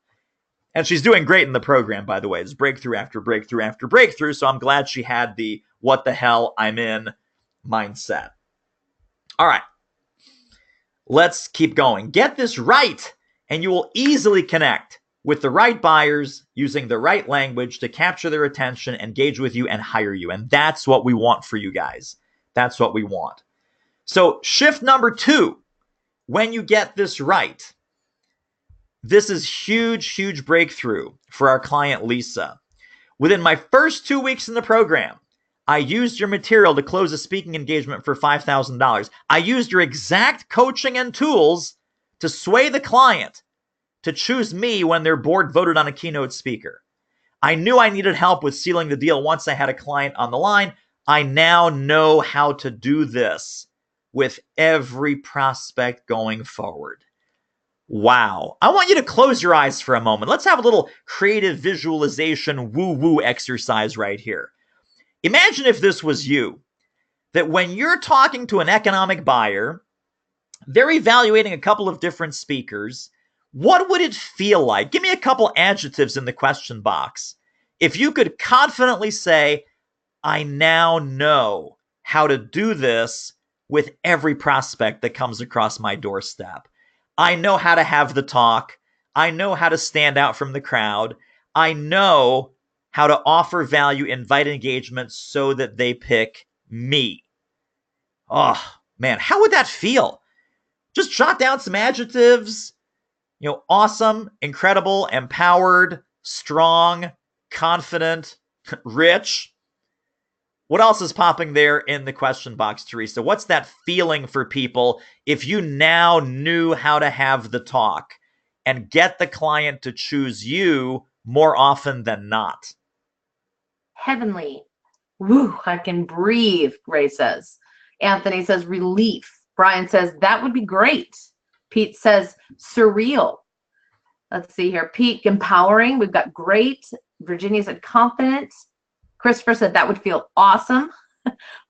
Speaker 2: And she's doing great in the program, by the way. It's breakthrough after breakthrough after breakthrough. So I'm glad she had the what the hell I'm in mindset. All right. Let's keep going. Get this right, and you will easily connect with the right buyers using the right language to capture their attention, engage with you, and hire you. And that's what we want for you guys. That's what we want. So shift number 2, when you get this right, this is huge breakthrough for our client, Lisa. Within my first 2 weeks in the program, I used your material to close a speaking engagement for $5,000. I used your exact coaching and tools to sway the client to choose me when their board voted on a keynote speaker. I knew I needed help with sealing the deal once I had a client on the line. I now know how to do this with every prospect going forward. Wow. I want you to close your eyes for a moment. Let's have a little creative visualization woo-woo exercise right here. Imagine if this was you, that when you're talking to an economic buyer, they're evaluating a couple of different speakers. What would it feel like? Give me a couple adjectives in the question box. If you could confidently say, I now know how to do this with every prospect that comes across my doorstep. I know how to have the talk. I know how to stand out from the crowd. I know how to offer value, invite engagement so that they pick me. Oh, man, how would that feel? Just jot down some adjectives. Awesome, incredible, empowered, strong, confident, rich. What else is popping there in the question box, Teresa? What's that feeling for people if you now knew how to have the talk and get the client to choose you more often than not?
Speaker 3: Heavenly. Woo, I can breathe, Ray says. Anthony says relief. Brian says that would be great. Pete says surreal. Let's see here. Pete, empowering. We've got great. Virginia said confident. Christopher said that would feel awesome.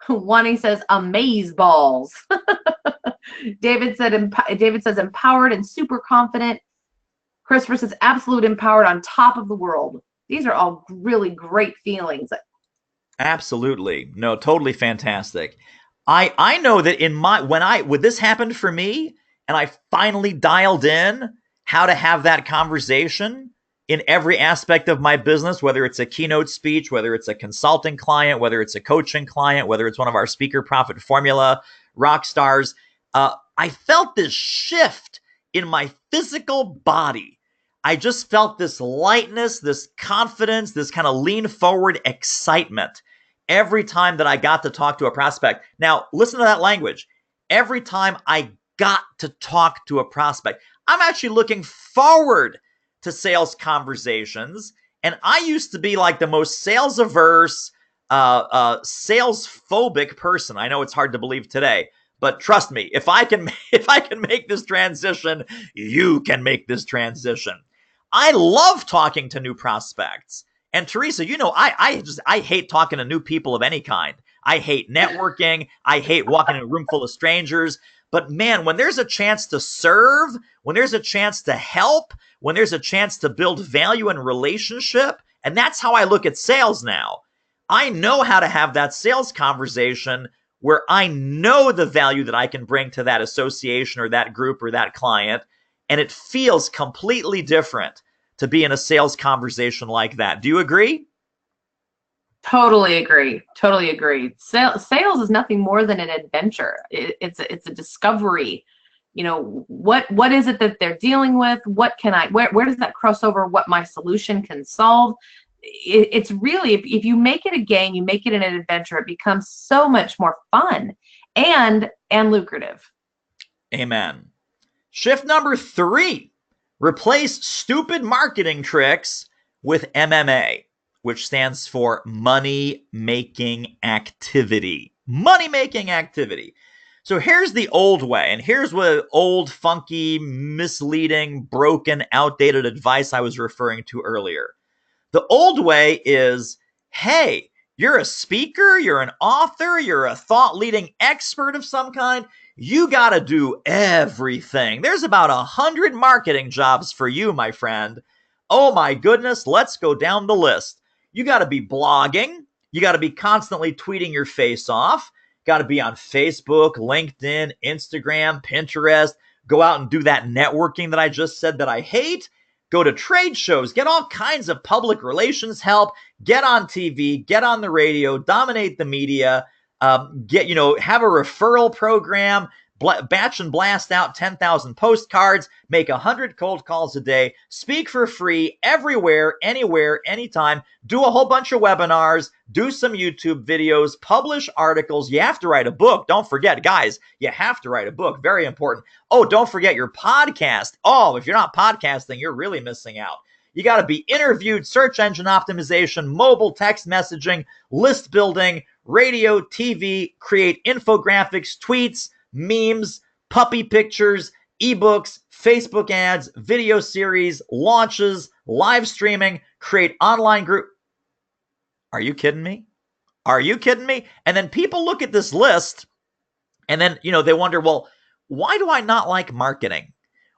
Speaker 3: Wani says amaze balls. David says empowered and super confident. Christopher says absolute empowered on top of the world. These are all really great feelings.
Speaker 2: Absolutely. No, totally fantastic. I know that when this happened for me and I finally dialed in how to have that conversation in every aspect of my business, whether it's a keynote speech, whether it's a consulting client, whether it's a coaching client, whether it's one of our speaker profit formula rock stars, I felt this shift in my physical body. I just felt this lightness, this confidence, this kind of lean forward excitement every time that I got to talk to a prospect. Now, listen to that language. Every time I got to talk to a prospect, I'm actually looking forward to sales conversations. And I used to be like the most sales averse, sales phobic person. I know it's hard to believe today, but trust me, if I can make this transition, you can make this transition. I love talking to new prospects. And Teresa, I hate talking to new people of any kind. I hate networking. I hate walking in a room full of strangers. But man, when there's a chance to serve, when there's a chance to help, when there's a chance to build value and relationship, and that's how I look at sales now. I know how to have that sales conversation where I know the value that I can bring to that association or that group or that client, and it feels completely different to be in a sales conversation like that. Do you agree?
Speaker 3: Totally agree. Totally agree. Sales is nothing more than an adventure. It's a discovery. You know, what is it that they're dealing with? What can where does that cross over what my solution can solve? It's really, if you make it a game, you make it an adventure, it becomes so much more fun and lucrative.
Speaker 2: Amen. Shift number 3, replace stupid marketing tricks with MMA, which stands for money-making activity. Money-making activity. So here's the old way, and here's what old, funky, misleading, broken, outdated advice I was referring to earlier. The old way is, hey, you're a speaker, you're an author, you're a thought-leading expert of some kind. You got to do everything. There's about 100 marketing jobs for you, my friend. Oh my goodness, let's go down the list. You got to be blogging. You got to be constantly tweeting your face off. Got to be on Facebook, LinkedIn, Instagram, Pinterest. Go out and do that networking that I just said that I hate. Go to trade shows, get all kinds of public relations help, get on TV, get on the radio, dominate the media, have a referral program, batch and blast out 10,000 postcards, make 100 cold calls a day, speak for free everywhere, anywhere, anytime, do a whole bunch of webinars, do some YouTube videos, publish articles. You have to write a book. Don't forget, guys, you have to write a book. Very important. Oh, don't forget your podcast. Oh, if you're not podcasting, you're really missing out. You got to be interviewed, search engine optimization, mobile text messaging, list building, radio, TV, create infographics, tweets, memes, puppy pictures, ebooks, Facebook ads, video series, launches, live streaming, create online group. Are you kidding me? Are you kidding me? And then people look at this list and then, they wonder, well, why do I not like marketing?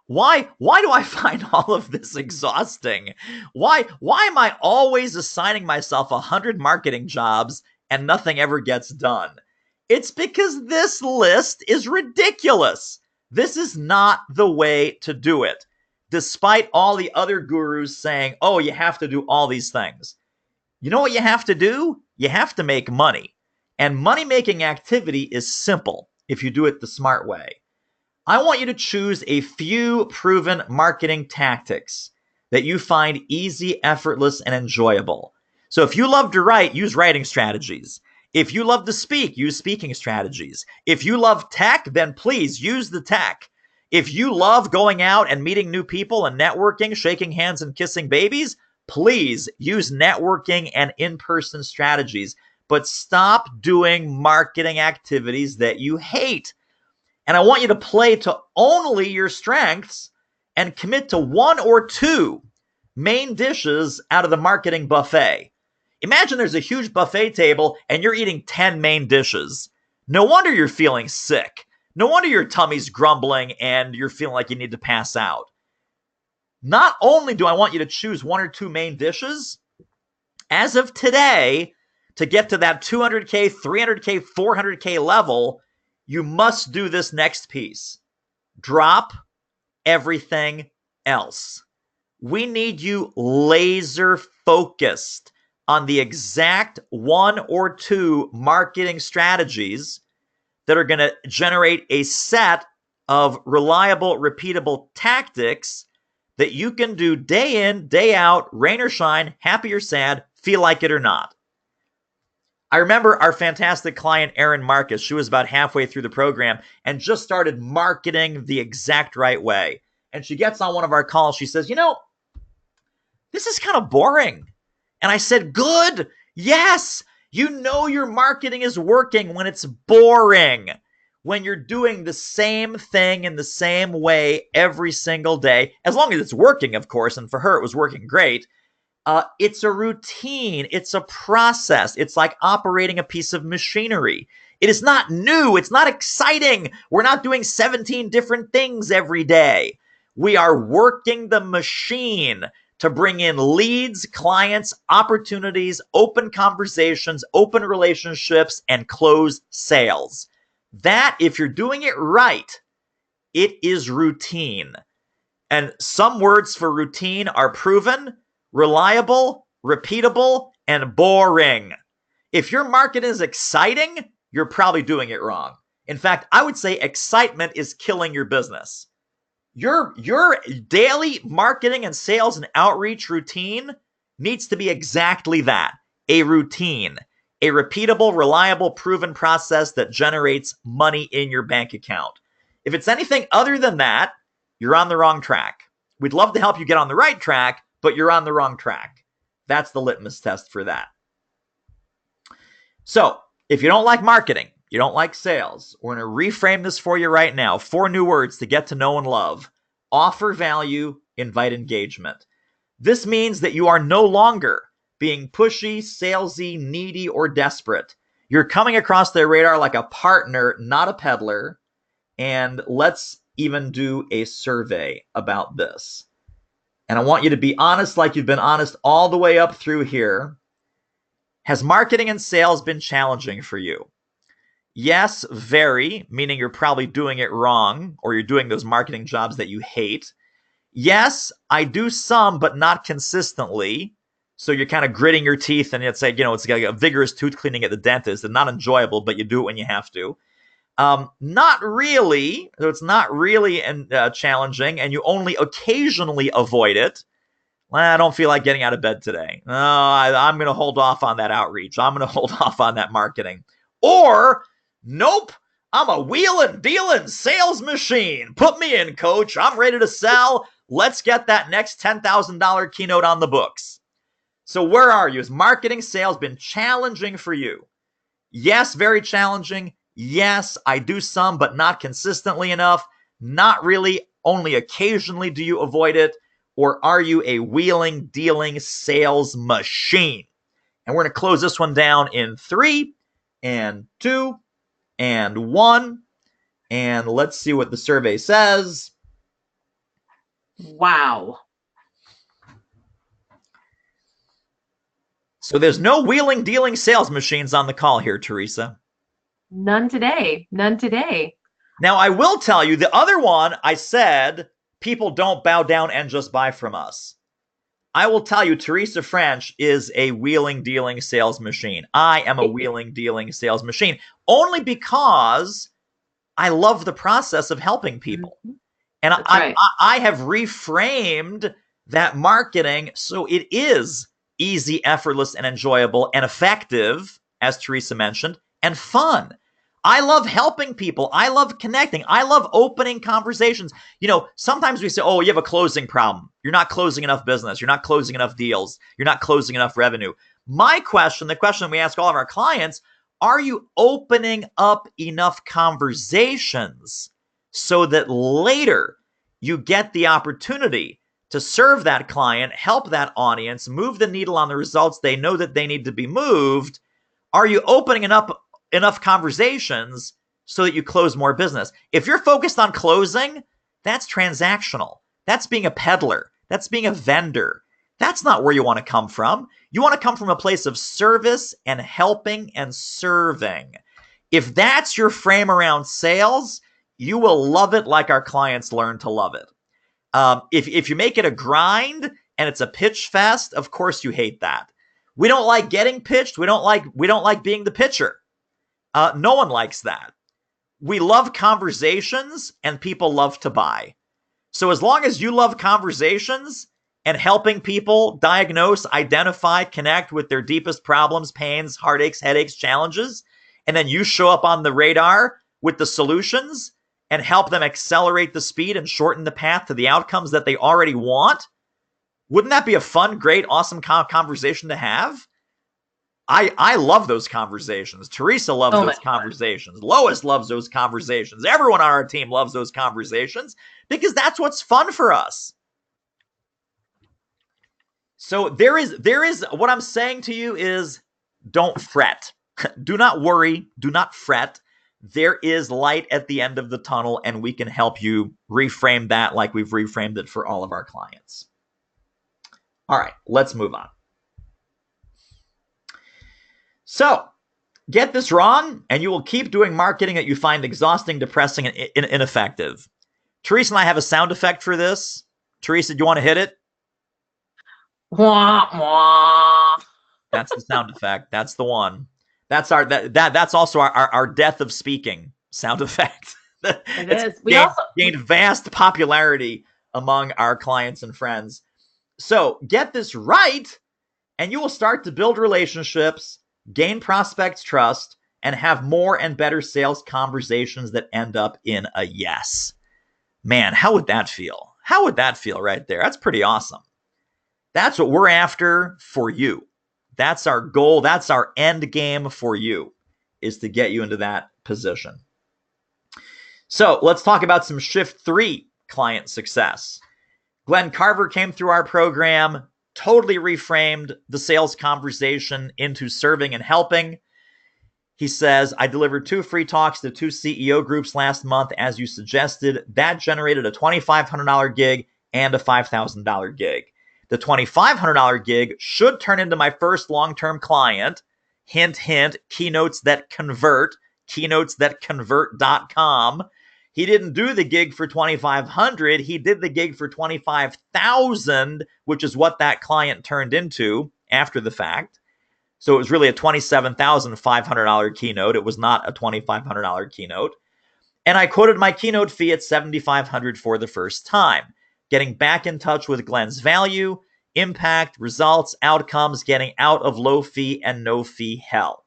Speaker 2: Why do I find all of this exhausting? Why am I always assigning myself 100 marketing jobs and nothing ever gets done? It's because this list is ridiculous. This is not the way to do it, despite all the other gurus saying, oh, you have to do all these things. You know what you have to do? You have to make money. And money-making activity is simple if you do it the smart way. I want you to choose a few proven marketing tactics that you find easy, effortless, and enjoyable. So if you love to write, use writing strategies. If you love to speak, use speaking strategies. If you love tech, then please use the tech. If you love going out and meeting new people and networking, shaking hands and kissing babies, please use networking and in-person strategies. But stop doing marketing activities that you hate. And I want you to play to only your strengths and commit to 1 or 2 main dishes out of the marketing buffet. Imagine there's a huge buffet table and you're eating 10 main dishes. No wonder you're feeling sick. No wonder your tummy's grumbling and you're feeling like you need to pass out. Not only do I want you to choose 1 or 2 main dishes, as of today, to get to that 200K, 300K, 400K level, you must do this next piece. Drop everything else. We need you laser focused on the exact 1 or 2 marketing strategies that are going to generate a set of reliable, repeatable tactics that you can do day in, day out, rain or shine, happy or sad, feel like it or not. I remember our fantastic client, Erin Marcus. She was about halfway through the program and just started marketing the exact right way. And she gets on one of our calls. She says, this is kind of boring. And I said, good. Yes. Your marketing is working when it's boring. When you're doing the same thing in the same way every single day, as long as it's working, of course. And for her, it was working great. It's a routine. It's a process. It's like operating a piece of machinery. It is not new. It's not exciting. We're not doing 17 different things every day. We are working the machine to bring in leads, clients, opportunities, open conversations, open relationships, and close sales. That, if you're doing it right, it is routine. And some words for routine are proven, reliable, repeatable, and boring. If your market is exciting, you're probably doing it wrong. In fact, I would say excitement is killing your business. Your daily marketing and sales and outreach routine needs to be exactly that, a routine, a repeatable, reliable, proven process that generates money in your bank account. If it's anything other than that, you're on the wrong track. We'd love to help you get on the right track, but you're on the wrong track. That's the litmus test for that. So, if you don't like marketing, you don't like sales, we're going to reframe this for you right now. 4 new words to get to know and love. Offer value, invite engagement. This means that you are no longer being pushy, salesy, needy, or desperate. You're coming across their radar like a partner, not a peddler. And let's even do a survey about this. And I want you to be honest like you've been honest all the way up through here. Has marketing and sales been challenging for you? Yes, very, meaning you're probably doing it wrong, or you're doing those marketing jobs that you hate. Yes, I do some, but not consistently. So you're kind of gritting your teeth, and it's like, it's like a vigorous tooth cleaning at the dentist, and not enjoyable, but you do it when you have to. Not really. So it's not really challenging, and you only occasionally avoid it. Well, I don't feel like getting out of bed today. No, I'm going to hold off on that outreach. I'm going to hold off on that marketing. Or, nope, I'm a wheeling, dealing sales machine. Put me in, coach. I'm ready to sell. Let's get that next $10,000 keynote on the books. So where are you? Has marketing sales been challenging for you? Yes, very challenging. Yes, I do some, but not consistently enough. Not really. Only occasionally do you avoid it. Or are you a wheeling, dealing sales machine? And we're going to close this one down in 3 and 2 and 1. And let's see what the survey says.
Speaker 3: Wow.
Speaker 2: So there's no wheeling, dealing sales machines on the call here, Teresa.
Speaker 3: None today. None today.
Speaker 2: Now, I will tell you, the other one, I said, people don't bow down and just buy from us. I will tell you, Teresa French is a wheeling, dealing sales machine. I am a wheeling, dealing sales machine, only because I love the process of helping people. And I have reframed that marketing so it is easy, effortless, and enjoyable, and effective, as Teresa mentioned, and fun. I love helping people. I love connecting. I love opening conversations. Sometimes we say, oh, you have a closing problem. You're not closing enough business. You're not closing enough deals. You're not closing enough revenue. My question, the question we ask all of our clients, are you opening up enough conversations so that later you get the opportunity to serve that client, help that audience, move the needle on the results they know that they need to be moved? Are you opening up enough conversations so that you close more business? If you're focused on closing, that's transactional. That's being a peddler. That's being a vendor. That's not where you want to come from. You want to come from a place of service and helping and serving. If that's your frame around sales, you will love it like our clients learn to love it. If you make it a grind and it's a pitch fest, of course you hate that. We don't like getting pitched. We don't like being the pitcher. No one likes that. We love conversations, and people love to buy. So as long as you love conversations and helping people diagnose, identify, connect with their deepest problems, pains, heartaches, headaches, challenges, and then you show up on the radar with the solutions and help them accelerate the speed and shorten the path to the outcomes that they already want, wouldn't that be a fun, great, awesome conversation to have? I love those conversations. Teresa loves those conversations. Lois loves those conversations. Everyone on our team loves those conversations because that's what's fun for us. So there is what I'm saying to you is don't fret. Do not worry. Do not fret. There is light at the end of the tunnel, and we can help you reframe that like we've reframed it for all of our clients. All right, let's move on. So, get this wrong, and you will keep doing marketing that you find exhausting, depressing, and ineffective. Teresa and I have a sound effect for this. Teresa, do you want to hit it?
Speaker 3: Wah, wah.
Speaker 2: That's the sound effect. That's the one. That's our that's also our death of speaking sound effect.
Speaker 3: It is.
Speaker 2: We gained vast popularity among our clients and friends. So get this right, and you will start to build relationships, gain prospects' trust, and have more and better sales conversations that end up in a yes. Man, how would that feel? How would that feel right there? That's pretty awesome. That's what we're after for you. That's our goal. That's our end game for you, is to get you into that position. So let's talk about some Shift 3 client success. Glenn Carver came through our program, totally reframed the sales conversation into serving and helping. He says, I delivered 2 free talks to 2 CEO groups last month, as you suggested. That generated a $2,500 gig and a $5,000 gig. The $2,500 gig should turn into my first long-term client. Hint, hint, keynotes that convert, keynotesthatconvert.com. He didn't do the gig for $2,500. He did the gig for $25,000, which is what that client turned into after the fact. So it was really a $27,500 keynote. It was not a $2,500 keynote. And I quoted my keynote fee at $7,500 for the first time. Getting back in touch with Glenn's value, impact, results, outcomes, getting out of low fee and no fee hell.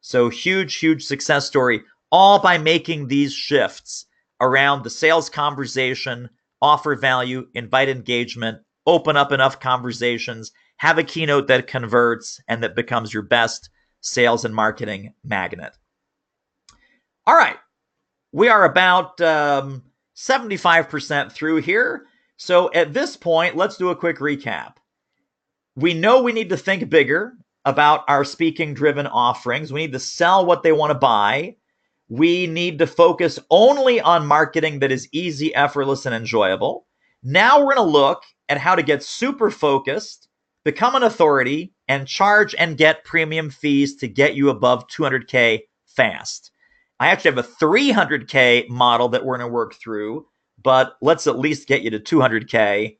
Speaker 2: So huge, huge success story, all by making these shifts around the sales conversation, offer value, invite engagement, open up enough conversations, have a keynote that converts and that becomes your best sales and marketing magnet. All right. We are about 75% through here. So at this point, let's do a quick recap. We know we need to think bigger about our speaking-driven offerings. We need to sell what they want to buy. We need to focus only on marketing that is easy, effortless, and enjoyable. Now we're going to look at how to get super focused, become an authority, and charge and get premium fees to get you above 200K fast. I actually have a 300K model that we're going to work through, but let's at least get you to 200K.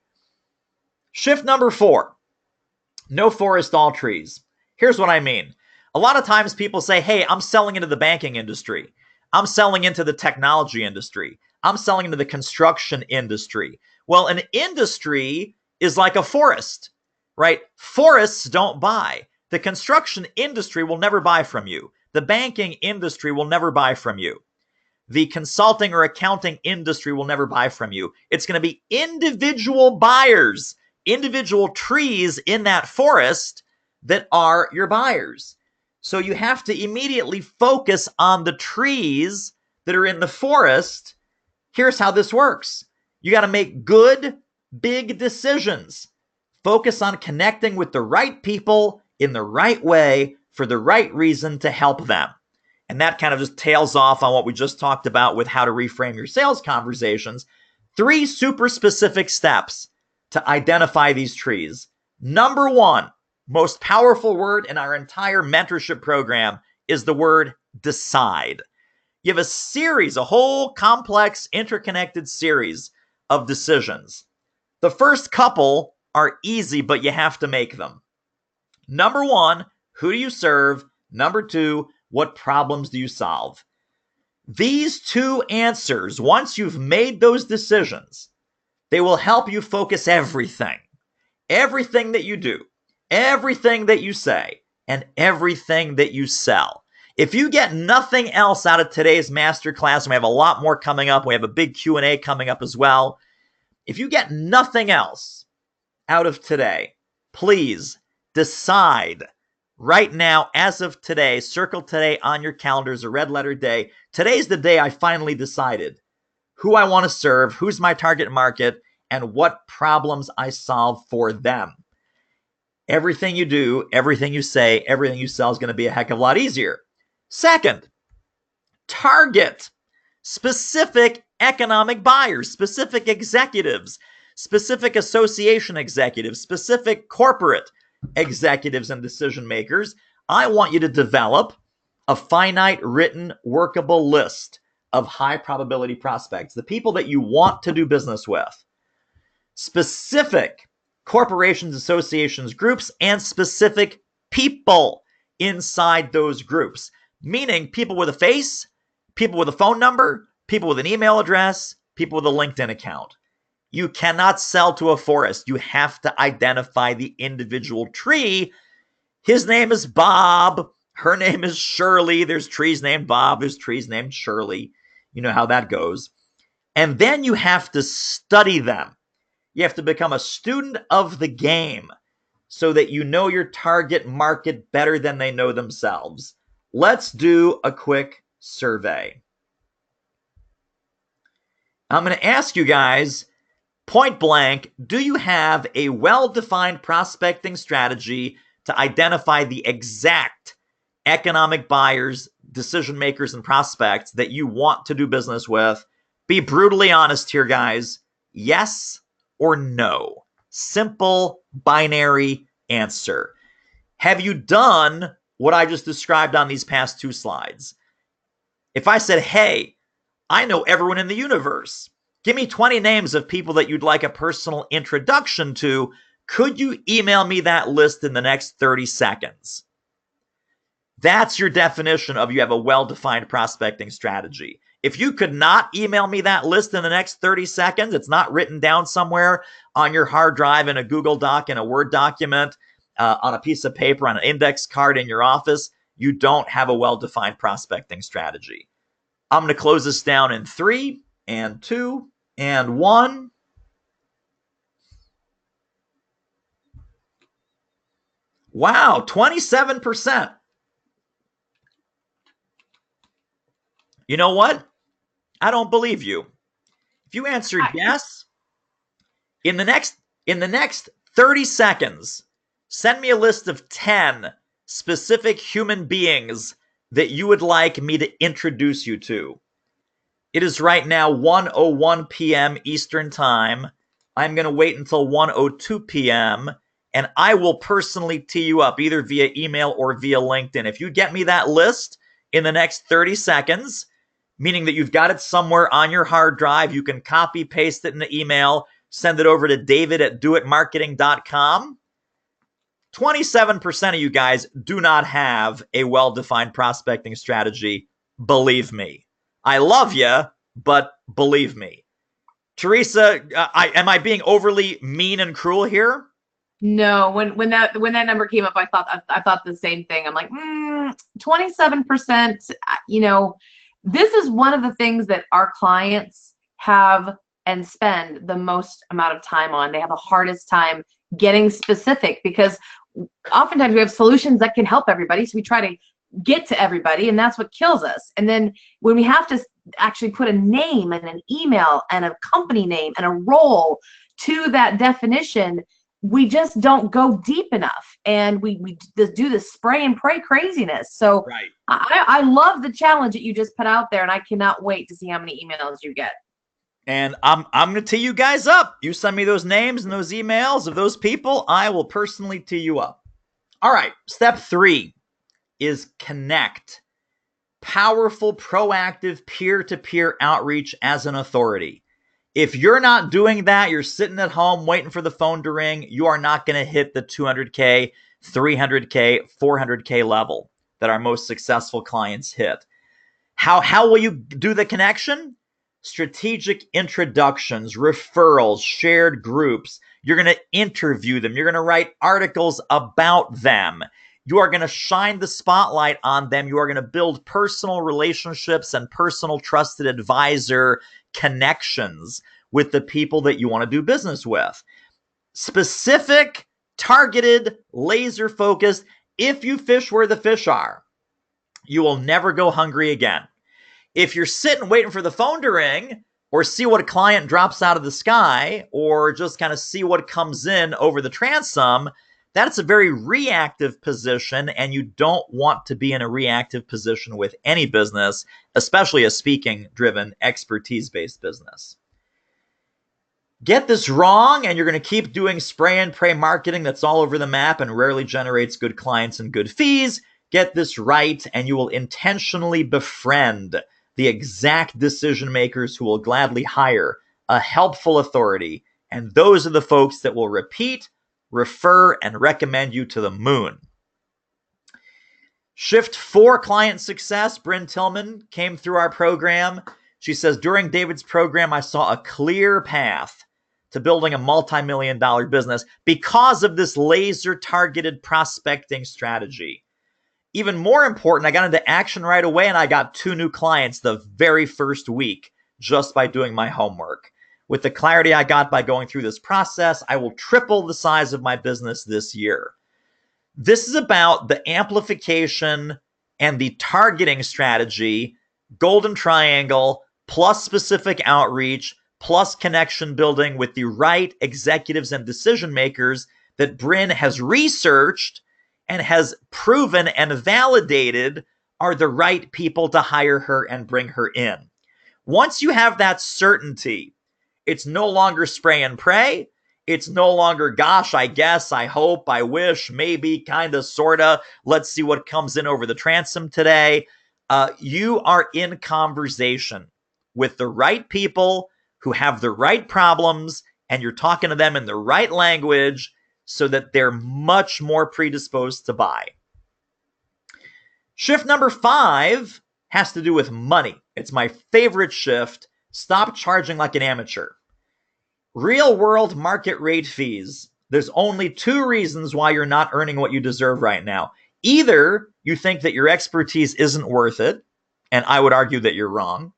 Speaker 2: Shift number 4, no forest, all trees. Here's what I mean. A lot of times people say, hey, I'm selling into the banking industry. I'm selling into the technology industry. I'm selling into the construction industry. Well, an industry is like a forest, right? Forests don't buy. The construction industry will never buy from you. The banking industry will never buy from you. The consulting or accounting industry will never buy from you. It's going to be individual buyers, individual trees in that forest that are your buyers. So you have to immediately focus on the trees that are in the forest. Here's how this works. You got to make good, big decisions. Focus on connecting with the right people in the right way for the right reason to help them. And that kind of just tails off on what we just talked about with how to reframe your sales conversations. 3 super specific steps to identify these trees. Number 1, most powerful word in our entire mentorship program is the word decide. You have a series, a whole complex, interconnected series of decisions. The first couple are easy, but you have to make them. Number 1, who do you serve? Number 2, what problems do you solve? These 2 answers, once you've made those decisions, they will help you focus everything. Everything that you do, everything that you say, and everything that you sell. If you get nothing else out of today's masterclass, and we have a lot more coming up, we have a big Q&A coming up as well. If you get nothing else out of today, please decide right now, as of today, circle today on your calendars, a red letter day. Today's the day I finally decided who I want to serve, who's my target market, and what problems I solve for them. everything you do, everything you say, everything you sell is going to be a heck of a lot easier. Second, target specific economic buyers, specific executives, specific association executives, specific corporate executives and decision makers. I want you to develop a finite, written, workable list of high probability prospects, the people that you want to do business with. Specific corporations, associations, groups, and specific people inside those groups, meaning people with a face, people with a phone number, people with an email address, people with a LinkedIn account. You cannot sell to a forest. You have to identify the individual tree. His name is Bob. Her name is Shirley. There's trees named Bob. There's trees named Shirley. You know how that goes. And then you have to study them. You have to become a student of the game so that you know your target market better than they know themselves. Let's do a quick survey. I'm going to ask you guys, point blank, do you have a well-defined prospecting strategy to identify the exact economic buyers, decision makers, and prospects that you want to do business with? Be brutally honest here, guys. Yes or no? Simple binary answer. Have you done what I just described on these past two slides? If I said, hey, I know everyone in the universe, give me 20 names of people that you'd like a personal introduction to, could you email me that list in the next 30 seconds? That's your definition of you have a well-defined prospecting strategy. If you could not email me that list in the next 30 seconds, it's not written down somewhere on your hard drive in a Google Doc, in a Word document, on a piece of paper, on an index card in your office, you don't have a well-defined prospecting strategy. I'm going to close this down in 3 and 2 and 1. Wow, 27%. You know what? I don't believe you. If you answered yes, in the next 30 seconds, send me a list of 10 specific human beings that you would like me to introduce you to. It is right now 1:01 p.m. Eastern Time. I'm going to wait until 1:02 p.m. and I will personally tee you up either via email or via LinkedIn. If you get me that list in the next 30 seconds, meaning that you've got it somewhere on your hard drive, you can copy, paste it in the email, send it over to david@doitmarketing.com. 27% of you guys do not have a well-defined prospecting strategy. Believe me. I love you, but believe me. Teresa, am I being overly mean and cruel here?
Speaker 3: No, when that number came up, I thought the same thing. I'm like, 27%, this is one of the things that our clients have and spend the most amount of time on. They have the hardest time getting specific because oftentimes we have solutions that can help everybody. So we try to get to everybody, and that's what kills us. And then when we have to actually put a name and an email and a company name and a role to that definition, we just don't go deep enough, and we just do this spray and pray craziness. So right. I love the challenge that you just put out there, and I cannot wait to see how many emails you get.
Speaker 2: And I'm going to tee you guys up. You send me those names and those emails of those people, I will personally tee you up. All right, step 3 is connect. Powerful, proactive, peer-to-peer outreach as an authority. If you're not doing that, you're sitting at home waiting for the phone to ring, you are not going to hit the 200K, 300K, 400K level that our most successful clients hit. How will you do the connection? Strategic introductions, referrals, shared groups. You're going to interview them. You're going to write articles about them. You are going to shine the spotlight on them. You are going to build personal relationships and personal trusted advisor connections with the people that you want to do business with. Specific, targeted, laser focused. If you fish where the fish are, you will never go hungry again. If you're sitting waiting for the phone to ring or see what a client drops out of the sky or just kind of see what comes in over the transom, That's a very reactive position, and you don't want to be in a reactive position with any business, especially a speaking-driven, expertise-based business. Get this wrong, and you're going to keep doing spray and pray marketing that's all over the map and rarely generates good clients and good fees. Get this right, and you will intentionally befriend the exact decision makers who will gladly hire a helpful authority. And those are the folks that will repeat, refer, and recommend you to the moon. Shift 4 client success. Bryn Tillman came through our program. She says, during David's program, I saw a clear path to building a multi-million-dollar business because of this laser-targeted prospecting strategy. Even more important, I got into action right away, and I got 2 new clients the very first week just by doing my homework. With the clarity I got by going through this process, I will triple the size of my business this year. This is about the amplification and the targeting strategy, golden triangle, plus specific outreach, plus connection building with the right executives and decision makers that Bryn has researched and has proven and validated are the right people to hire her and bring her in. Once you have that certainty, it's no longer spray and pray. It's no longer, gosh, I guess, I hope, I wish, maybe, kind of, sort of. Let's see what comes in over the transom today. You are in conversation with the right people who have the right problems, and you're talking to them in the right language so that they're much more predisposed to buy. Shift number 5 has to do with money. It's my favorite shift. Stop charging like an amateur. Real world market rate fees. There's only 2 reasons why you're not earning what you deserve right now. Either you think that your expertise isn't worth it, and I would argue that you're wrong,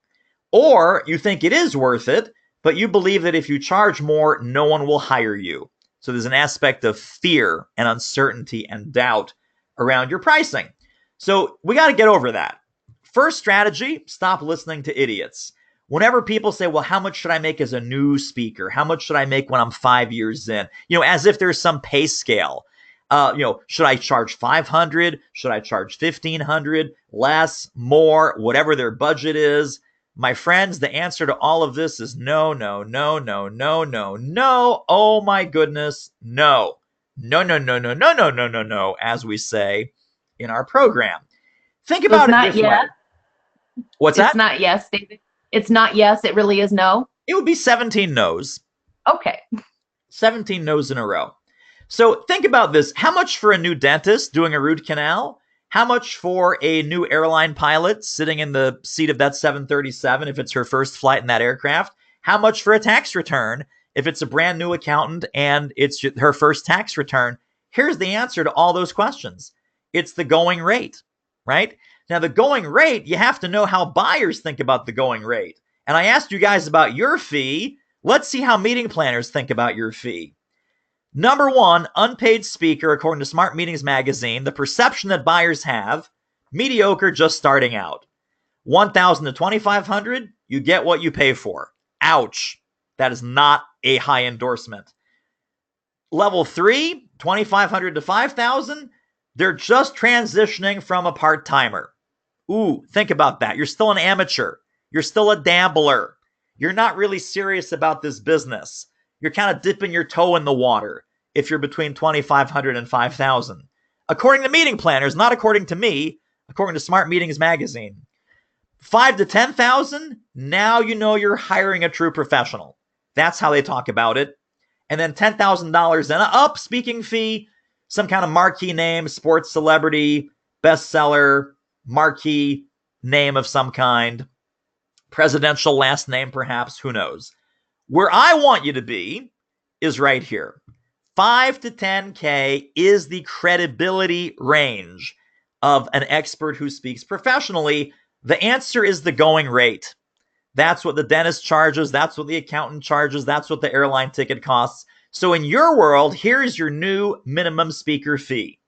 Speaker 2: or you think it is worth it, but you believe that if you charge more, no one will hire you. So there's an aspect of fear and uncertainty and doubt around your pricing. So we got to get over that. First strategy, stop listening to idiots. Whenever people say, well, how much should I make as a new speaker? How much should I make when I'm 5 years in? As if there's some pay scale. Should I charge 500? Should I charge 1,500? Less, more, whatever their budget is. My friends, the answer to all of this is no, no, no, no, no, no, no. Oh my goodness, no. No, no, no, no, no, no, no, no, no, as we say in our program. Think about it this way. What's that?
Speaker 3: It's not yes, David. It's not yes, it really is no.
Speaker 2: It would be 17 no's.
Speaker 3: Okay.
Speaker 2: 17 no's in a row. So think about this. How much for a new dentist doing a root canal? How much for a new airline pilot sitting in the seat of that 737 if it's her first flight in that aircraft? How much for a tax return if it's a brand new accountant and it's her first tax return? Here's the answer to all those questions. It's the going rate, right? Now, the going rate, you have to know how buyers think about the going rate. And I asked you guys about your fee. Let's see how meeting planners think about your fee. Number 1, unpaid speaker, according to Smart Meetings Magazine, the perception that buyers have, mediocre, just starting out. 1,000 to 2,500, you get what you pay for. Ouch. That is not a high endorsement. Level 3, 2,500 to 5,000, they're just transitioning from a part-timer. Ooh, think about that. You're still an amateur. You're still a dabbler. You're not really serious about this business. You're kind of dipping your toe in the water if you're between 2,500 and 5,000. According to meeting planners, not according to me, according to Smart Meetings Magazine. 5 to 10,000, now you know you're hiring a true professional. That's how they talk about it. And then $10,000 and up speaking fee, some kind of marquee name, sports celebrity, bestseller, marquee name of some kind, presidential last name perhaps, who knows. Where I want you to be is right here. 5 to 10K is the credibility range of an expert who speaks professionally. The answer is the going rate. That's what the dentist charges. That's what the accountant charges. That's what the airline ticket costs. So in your world, here's your new minimum speaker fee.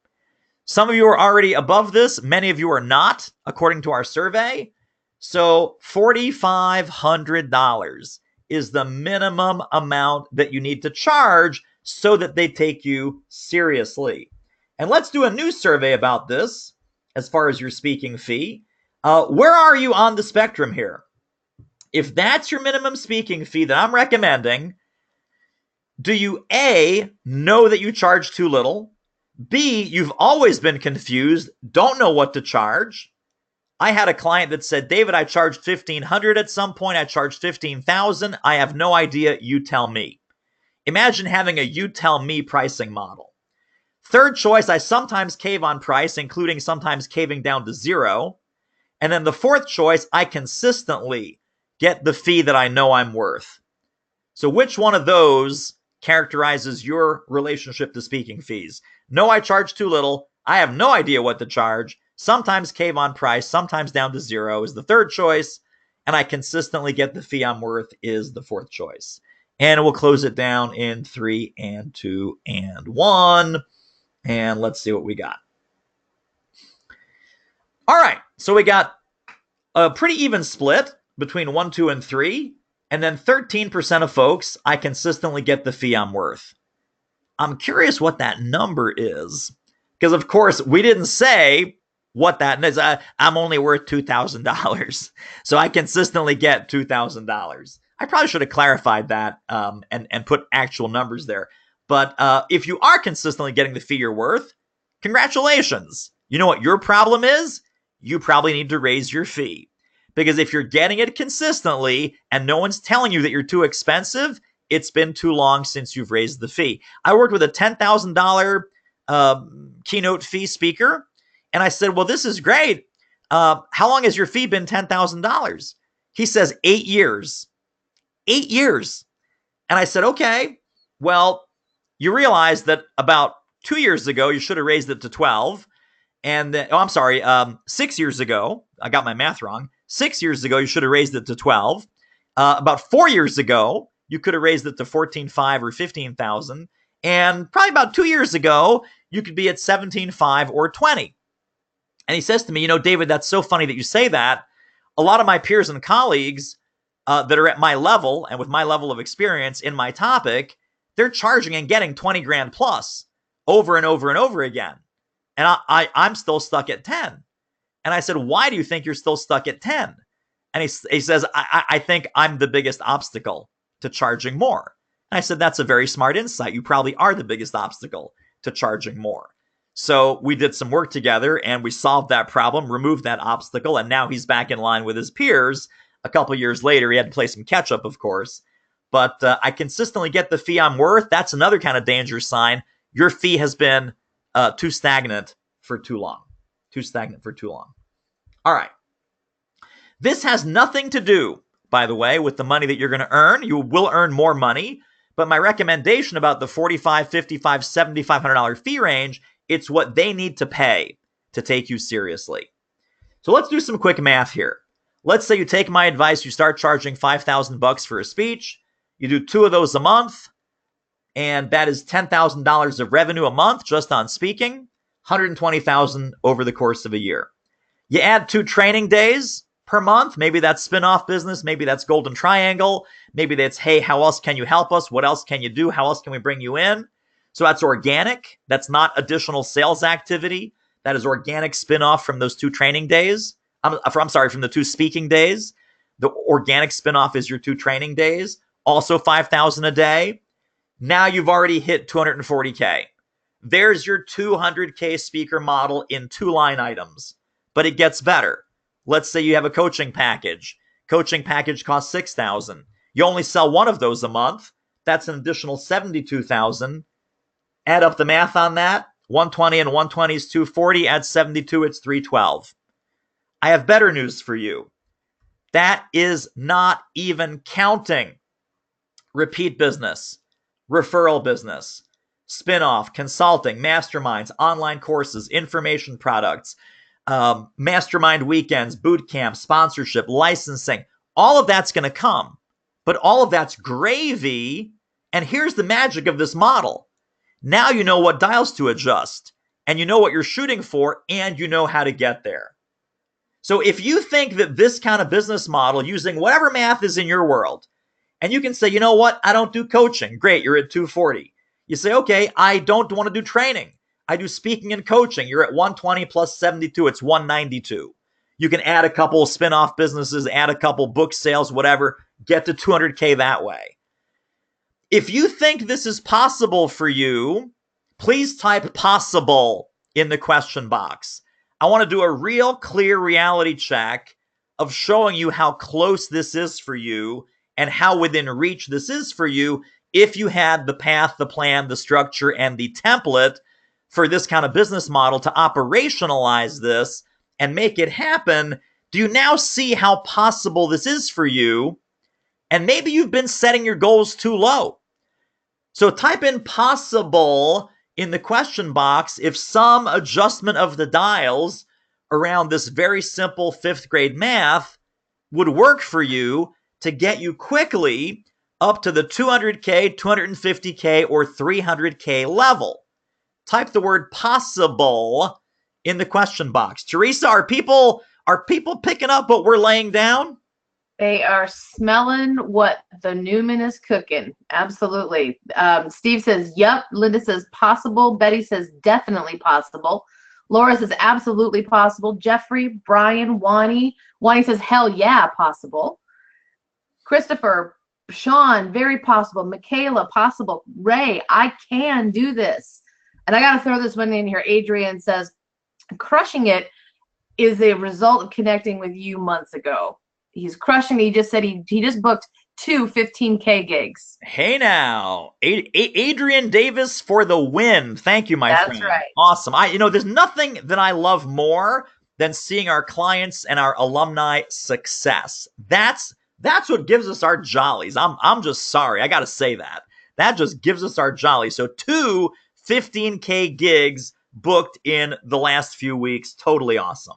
Speaker 2: Some of you are already above this. Many of you are not, according to our survey. So $4,500 is the minimum amount that you need to charge so that they take you seriously. And let's do a new survey about this as far as your speaking fee. Where are you on the spectrum here? If that's your minimum speaking fee that I'm recommending, do you A, know that you charge too little? B, you've always been confused, don't know what to charge? I had a client that said, David, I charged $1,500 at some point. I charged $15,000. I have no idea. You tell me. Imagine having a you tell me pricing model. Third choice, I sometimes cave on price, including sometimes caving down to zero. And then the fourth choice, I consistently get the fee that I know I'm worth. So which one of those characterizes your relationship to speaking fees? No, I charge too little. I have no idea what to charge. Sometimes cave on price, sometimes down to zero is the third choice. And I consistently get the fee I'm worth is the fourth choice. And we'll close it down in 3 and 2 and 1. And let's see what we got. All right, so we got a pretty even split between 1, 2, and 3. And then 13% of folks, I consistently get the fee I'm worth. I'm curious what that number is. Because, of course, we didn't say what that is. I'm only worth $2,000. So I consistently get $2,000. I probably should have clarified that and put actual numbers there. But if you are consistently getting the fee you're worth, congratulations. You know what your problem is? You probably need to raise your fee. Because if you're getting it consistently and no one's telling you that you're too expensive, it's been too long since you've raised the fee. I worked with a $10,000 keynote fee speaker. And I said, well, this is great. How long has your fee been $10,000? He says 8 years. 8 years. And I said, okay, well, you realize that about 2 years ago, you should have raised it to 12. And then, 6 years ago, I got my math wrong. 6 years ago, you should have raised it to 12. About 4 years ago, you could have raised it to 14.5 or 15,000. And probably about 2 years ago, you could be at 17.5 or 20. And he says to me, David, that's so funny that you say that. A lot of my peers and colleagues that are at my level and with my level of experience in my topic, they're charging and getting 20 grand plus over and over and over again. And I'm still stuck at 10. And I said, why do you think you're still stuck at 10? And he says, I think I'm the biggest obstacle to charging more. And I said, that's a very smart insight. You probably are the biggest obstacle to charging more. So we did some work together and we solved that problem, removed that obstacle, and now he's back in line with his peers. A couple years later, he had to play some catch up, of course. But I consistently get the fee I'm worth. That's another kind of danger sign. Your fee has been too stagnant for too long. Too stagnant for too long. All right. This has nothing to do, by the way, with the money that you're going to earn. You will earn more money. But my recommendation about the $4,500, $5,500, $7,500 fee range, it's what they need to pay to take you seriously. So let's do some quick math here. Let's say you take my advice, you start charging $5,000 for a speech. You do 2 of those a month, and that is $10,000 of revenue a month just on speaking, $120,000 over the course of a year. You add 2 training days per month. Maybe that's spin-off business. Maybe that's Golden Triangle. Maybe that's, hey, how else can you help us? What else can you do? How else can we bring you in? So that's organic. That's not additional sales activity. That is organic spin-off from those 2 training days. From the 2 speaking days. The organic spin-off is your 2 training days. Also $5,000 a day. Now you've already hit $240K. There's your $200K speaker model in 2 line items. But it gets better. Let's say you have a coaching package. Coaching package costs $6,000. You only sell 1 of those a month. That's an additional $72,000. Add up the math on that. 120 and 120 is 240. Add 72, it's 312. I have better news for you. That is not even counting repeat business, referral business, spin-off, consulting, masterminds, online courses, information products, mastermind weekends, boot camp, sponsorship, licensing. All of that's going to come, but all of that's gravy. And here's the magic of this model. Now you know what dials to adjust, and you know what you're shooting for, and you know how to get there. So if you think that this kind of business model, using whatever math is in your world, and you can say, you know what, I don't do coaching. Great, you're at 240. You say, okay, I don't want to do training. I do speaking and coaching. You're at 120 plus 72, it's 192. You can add a couple spin-off businesses, add a couple book sales, whatever, get to 200K that way. If you think this is possible for you, please type possible in the question box. I want to do a real clear reality check of showing you how close this is for you and how within reach this is for you if you had the path, the plan, the structure, and the template for this kind of business model to operationalize this and make it happen. Do you now see how possible this is for you? And maybe you've been setting your goals too low. So type in possible in the question box if some adjustment of the dials around this very simple 5th grade math would work for you to get you quickly up to the 200K, 250K, or 300K level. Type the word possible in the question box. Teresa, are people picking up what we're laying down?
Speaker 3: They are smelling what the Newman is cooking. Absolutely. Steve says, yep. Linda says, possible. Betty says, definitely possible. Laura says, absolutely possible. Jeffrey, Brian, Wani. Wani says, hell yeah, possible. Christopher, Sean, very possible. Michaela, possible. Ray, I can do this. And I got to throw this one in here. Adrian says, crushing it is a result of connecting with you months ago. He's crushing. He just said he just booked 2 15K gigs.
Speaker 2: Hey now, Adrian Davis for the win. Thank you, my friend.
Speaker 3: That's right.
Speaker 2: Awesome. There's nothing that I love more than seeing our clients and our alumni success. That's what gives us our jollies. I'm just sorry. I got to say that. That just gives us our jollies. So 2 15K gigs booked in the last few weeks. Totally awesome.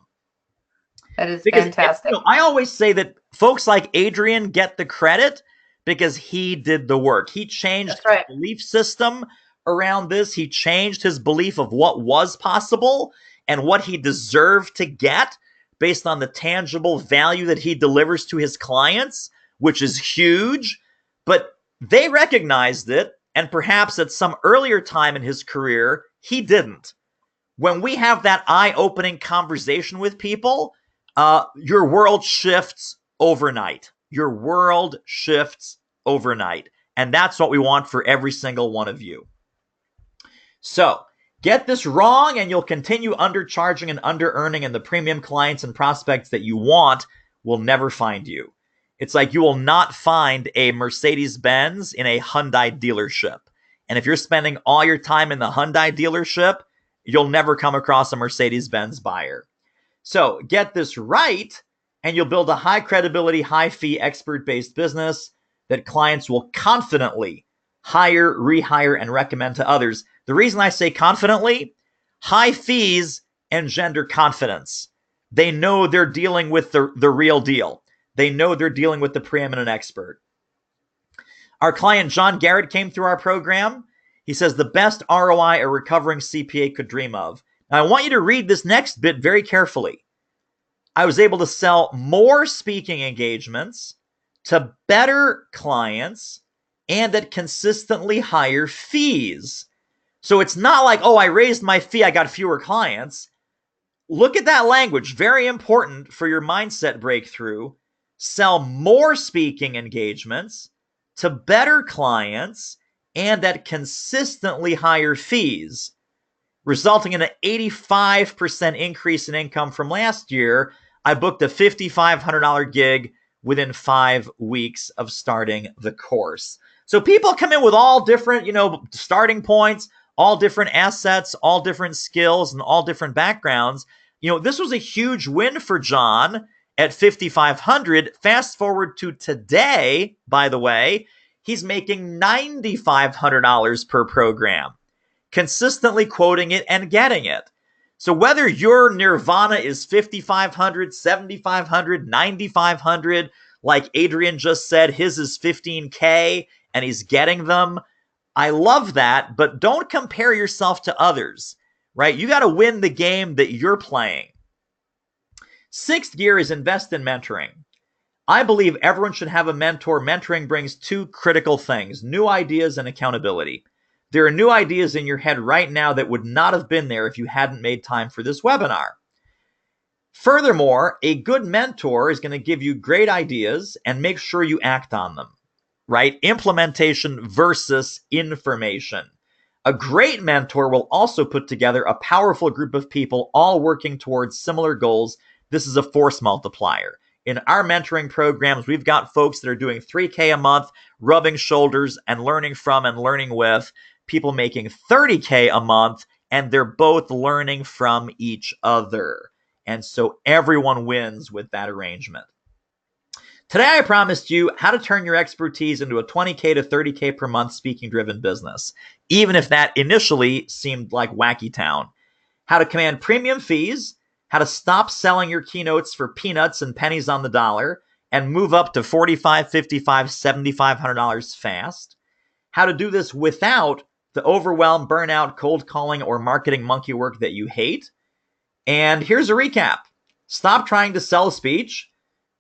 Speaker 3: That is fantastic.
Speaker 2: I always say that folks like Adrian get the credit because he did the work. He changed his belief system around this. He changed his belief of what was possible and what he deserved to get based on the tangible value that he delivers to his clients, which is huge. But they recognized it, and perhaps at some earlier time in his career, he didn't. When we have that eye-opening conversation with people, your world shifts overnight. Your world shifts overnight. And that's what we want for every single one of you. So, get this wrong and you'll continue undercharging and under-earning, and the premium clients and prospects that you want will never find you. It's like you will not find a Mercedes-Benz in a Hyundai dealership. And if you're spending all your time in the Hyundai dealership, you'll never come across a Mercedes-Benz buyer. So get this right, and you'll build a high credibility, high fee, expert-based business that clients will confidently hire, rehire, and recommend to others. The reason I say confidently, high fees engender confidence. They know they're dealing with the real deal. They know they're dealing with the preeminent expert. Our client, John Garrett, came through our program. He says the best ROI a recovering CPA could dream of. Now, I want you to read this next bit very carefully. I was able to sell more speaking engagements to better clients and at consistently higher fees. So it's not like, oh, I raised my fee, I got fewer clients. Look at that language. Very important for your mindset breakthrough. Sell more speaking engagements to better clients and at consistently higher fees, resulting in an 85% increase in income from last year. I booked a $5,500 gig within 5 weeks of starting the course. So people come in with all different, starting points, all different assets, all different skills, and all different backgrounds. This was a huge win for John at $5,500. Fast forward to today, by the way, he's making $9,500 per program, consistently quoting it and getting it. So whether your nirvana is $5,500, $7,500, $9,500, like Adrian just said, his is $15K and he's getting them. I love that, but don't compare yourself to others, right? You got to win the game that you're playing. 6th gear is invest in mentoring. I believe everyone should have a mentor. Mentoring brings 2 critical things: new ideas and accountability. There are new ideas in your head right now that would not have been there if you hadn't made time for this webinar. Furthermore, a good mentor is going to give you great ideas and make sure you act on them, right? Implementation versus information. A great mentor will also put together a powerful group of people all working towards similar goals. This is a force multiplier. In our mentoring programs, we've got folks that are doing $3K a month, rubbing shoulders and learning from and learning with people making $30K a month, and they're both learning from each other. And so everyone wins with that arrangement. Today, I promised you how to turn your expertise into a $20K to $30K per month speaking-driven business, even if that initially seemed like wacky town. How to command premium fees, how to stop selling your keynotes for peanuts and pennies on the dollar, and move up to $4,500, $5,500, $7,500 fast. How to do this without the overwhelm, burnout, cold calling, or marketing monkey work that you hate. And here's a recap. Stop trying to sell a speech.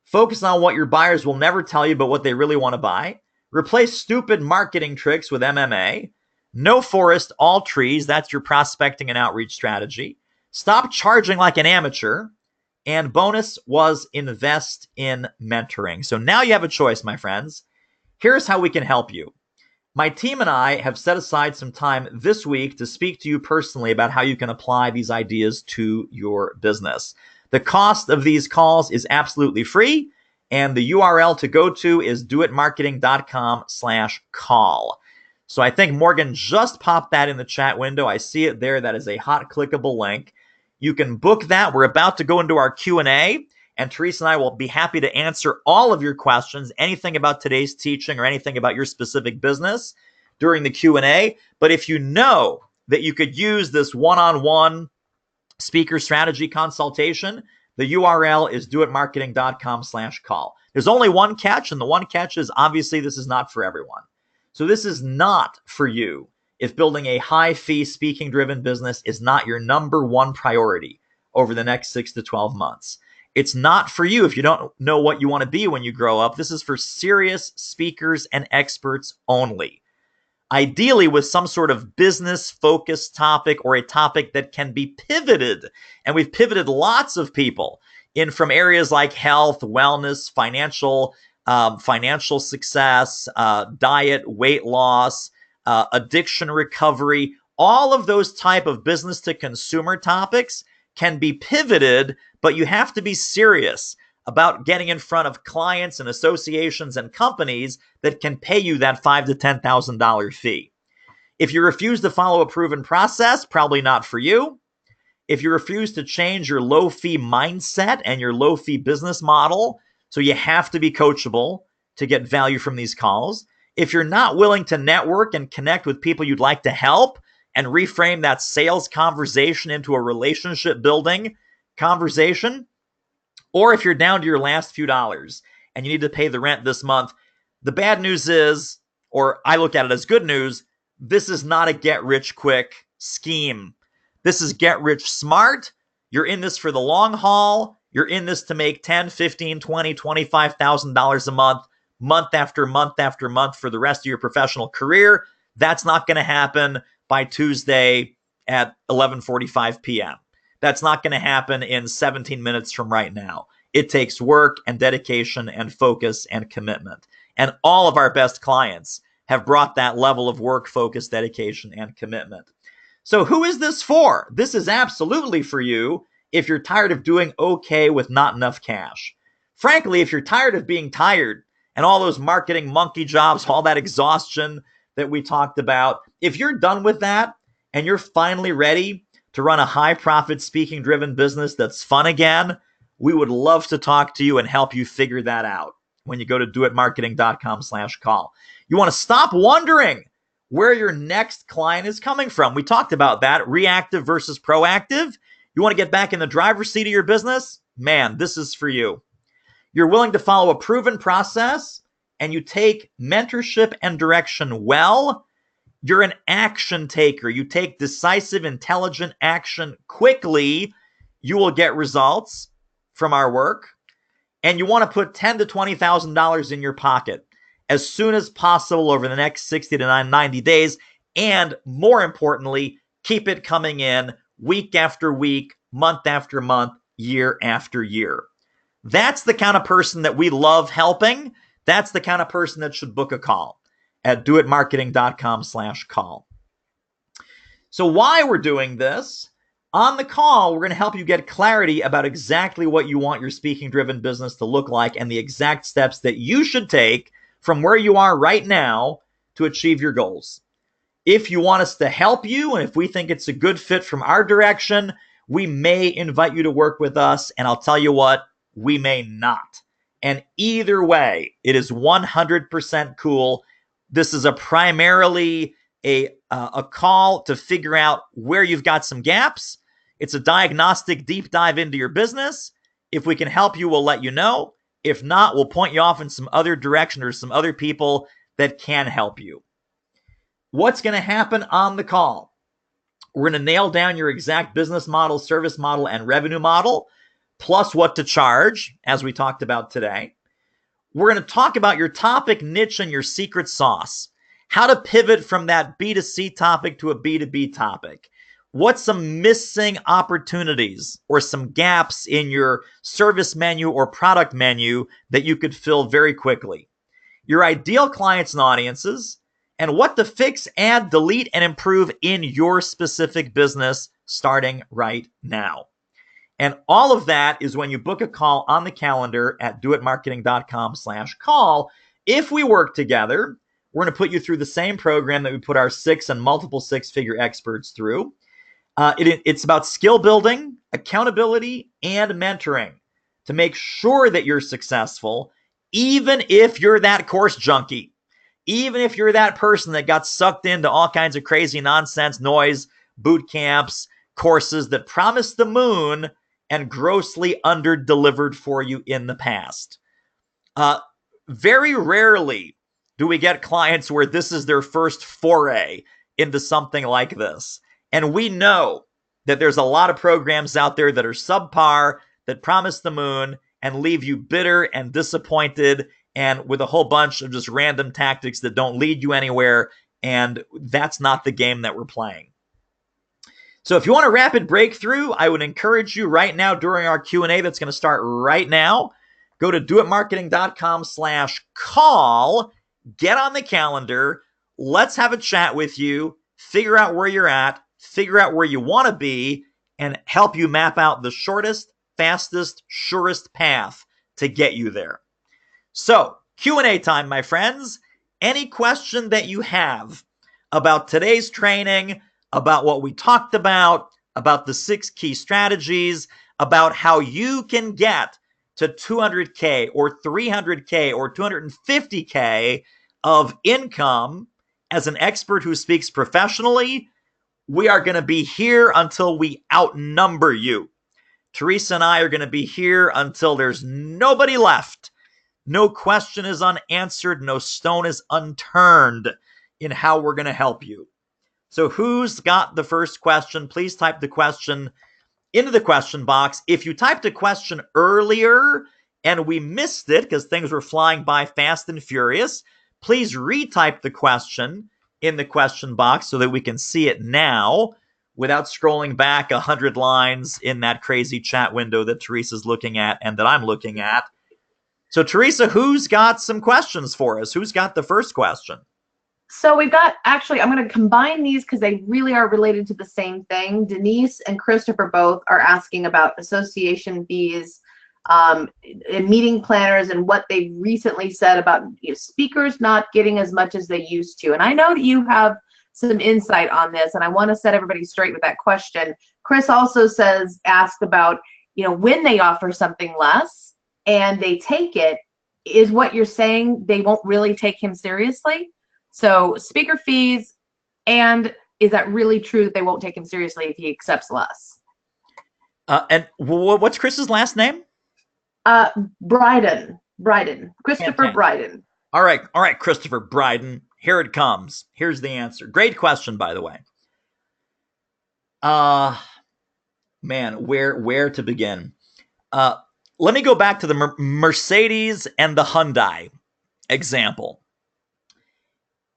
Speaker 2: Focus on what your buyers will never tell you but what they really want to buy. Replace stupid marketing tricks with MMA. No forest, all trees. That's your prospecting and outreach strategy. Stop charging like an amateur. And bonus was invest in mentoring. So now you have a choice, my friends. Here's how we can help you. My team and I have set aside some time this week to speak to you personally about how you can apply these ideas to your business. The cost of these calls is absolutely free, and the URL to go to is doitmarketing.com/call. So I think Morgan just popped that in the chat window. I see it there. That is a hot clickable link. You can book that. We're about to go into our Q&A, and Teresa and I will be happy to answer all of your questions, anything about today's teaching or anything about your specific business during the Q&A. But if you know that you could use this one-on-one speaker strategy consultation, the URL is doitmarketing.com/call. There's only one catch, and the one catch is obviously this is not for everyone. So this is not for you if building a high-fee speaking-driven business is not your number one priority over the next 6 to 12 months. It's not for you if you don't know what you want to be when you grow up. This is for serious speakers and experts only. Ideally with some sort of business-focused topic or a topic that can be pivoted. And we've pivoted lots of people in from areas like health, wellness, financial success, diet, weight loss, addiction recovery. All of those type of business-to-consumer topics can be pivoted, but you have to be serious about getting in front of clients and associations and companies that can pay you that $5,000 to $10,000 fee. If you refuse to follow a proven process, probably not for you. If you refuse to change your low fee mindset and your low fee business model, so you have to be coachable to get value from these calls. If you're not willing to network and connect with people you'd like to help and reframe that sales conversation into a relationship building conversation, or if you're down to your last few dollars and you need to pay the rent this month, the bad news is, or I look at it as good news, this is not a get-rich-quick scheme. This is get-rich smart. You're in this for the long haul. You're in this to make $10,000, $15,000, $20,000, $25,000 a month after month after month for the rest of your professional career. That's not going to happen by Tuesday at 11:45 p.m. That's not going to happen in 17 minutes from right now. It takes work and dedication and focus and commitment. And all of our best clients have brought that level of work, focus, dedication, and commitment. So who is this for? This is absolutely for you if you're tired of doing okay with not enough cash. Frankly, if you're tired of being tired and all those marketing monkey jobs, all that exhaustion that we talked about, if you're done with that and you're finally ready to run a high-profit, speaking-driven business that's fun again, we would love to talk to you and help you figure that out when you go to doitmarketing.com/call. You want to stop wondering where your next client is coming from. We talked about that, reactive versus proactive. You want to get back in the driver's seat of your business? Man, this is for you. You're willing to follow a proven process and you take mentorship and direction well. You're an action taker. You take decisive, intelligent action quickly. You will get results from our work. And you want to put $10,000 to $20,000 in your pocket as soon as possible over the next 60 to 90 days. and more importantly, keep it coming in week after week, month after month, year after year. That's the kind of person that we love helping. That's the kind of person that should book a call at doitmarketing.com/call. So why we're doing this, on the call, we're going to help you get clarity about exactly what you want your speaking-driven business to look like and the exact steps that you should take from where you are right now to achieve your goals. If you want us to help you, and if we think it's a good fit from our direction, we may invite you to work with us, and I'll tell you what, we may not. And either way, it is 100% cool. This is primarily a call to figure out where you've got some gaps. It's a diagnostic deep dive into your business. If we can help you, we'll let you know. If not, we'll point you off in some other direction or some other people that can help you. What's going to happen on the call? We're going to nail down your exact business model, service model, and revenue model, plus what to charge, as we talked about today. We're going to talk about your topic, niche, and your secret sauce. How to pivot from that B2C topic to a B2B topic. What's some missing opportunities or some gaps in your service menu or product menu that you could fill very quickly? Your ideal clients and audiences, and what to fix, add, delete, and improve in your specific business starting right now. And all of that is when you book a call on the calendar at doitmarketing.com/call. If we work together, we're going to put you through the same program that we put our 6 and multiple 6-figure experts through. It's about skill building, accountability, and mentoring to make sure that you're successful, even if you're that course junkie, even if you're that person that got sucked into all kinds of crazy nonsense, noise, boot camps, courses that promised the moon and grossly under-delivered for you in the past. Very rarely do we get clients where this is their first foray into something like this. And we know that there's a lot of programs out there that are subpar, that promise the moon and leave you bitter and disappointed and with a whole bunch of just random tactics that don't lead you anywhere. And that's not the game that we're playing. So if you want a rapid breakthrough, I would encourage you right now during our Q&A that's going to start right now, go to doitmarketing.com/call, get on the calendar, let's have a chat with you, figure out where you're at, figure out where you want to be, and help you map out the shortest, fastest, surest path to get you there. So, Q&A time, my friends. Any question that you have about today's training, about what we talked about the 6 key strategies, about how you can get to 200K or 300K or 250K of income as an expert who speaks professionally, we are going to be here until we outnumber you. Teresa and I are going to be here until there's nobody left. No question is unanswered. No stone is unturned in how we're going to help you. So who's got the first question? Please type the question into the question box. If you typed a question earlier and we missed it because things were flying by fast and furious, please retype the question in the question box so that we can see it now without scrolling back 100 lines in that crazy chat window that Teresa's looking at and that I'm looking at. So Teresa, who's got some questions for us? Who's got the first question?
Speaker 3: So we've got, actually, I'm going to combine these because they really are related to the same thing. Denise and Christopher both are asking about association fees and meeting planners and what they recently said about speakers not getting as much as they used to. And I know that you have some insight on this, and I want to set everybody straight with that question. Chris also asked about, when they offer something less and they take it, is what you're saying they won't really take him seriously? So speaker fees, and is that really true that they won't take him seriously if he accepts less?
Speaker 2: And what's Chris's last name?
Speaker 3: Bryden. Christopher Bryden.
Speaker 2: All right, Christopher Bryden. Here it comes. Here's the answer. Great question, by the way. Man, where to begin? Let me go back to the Mercedes and the Hyundai example.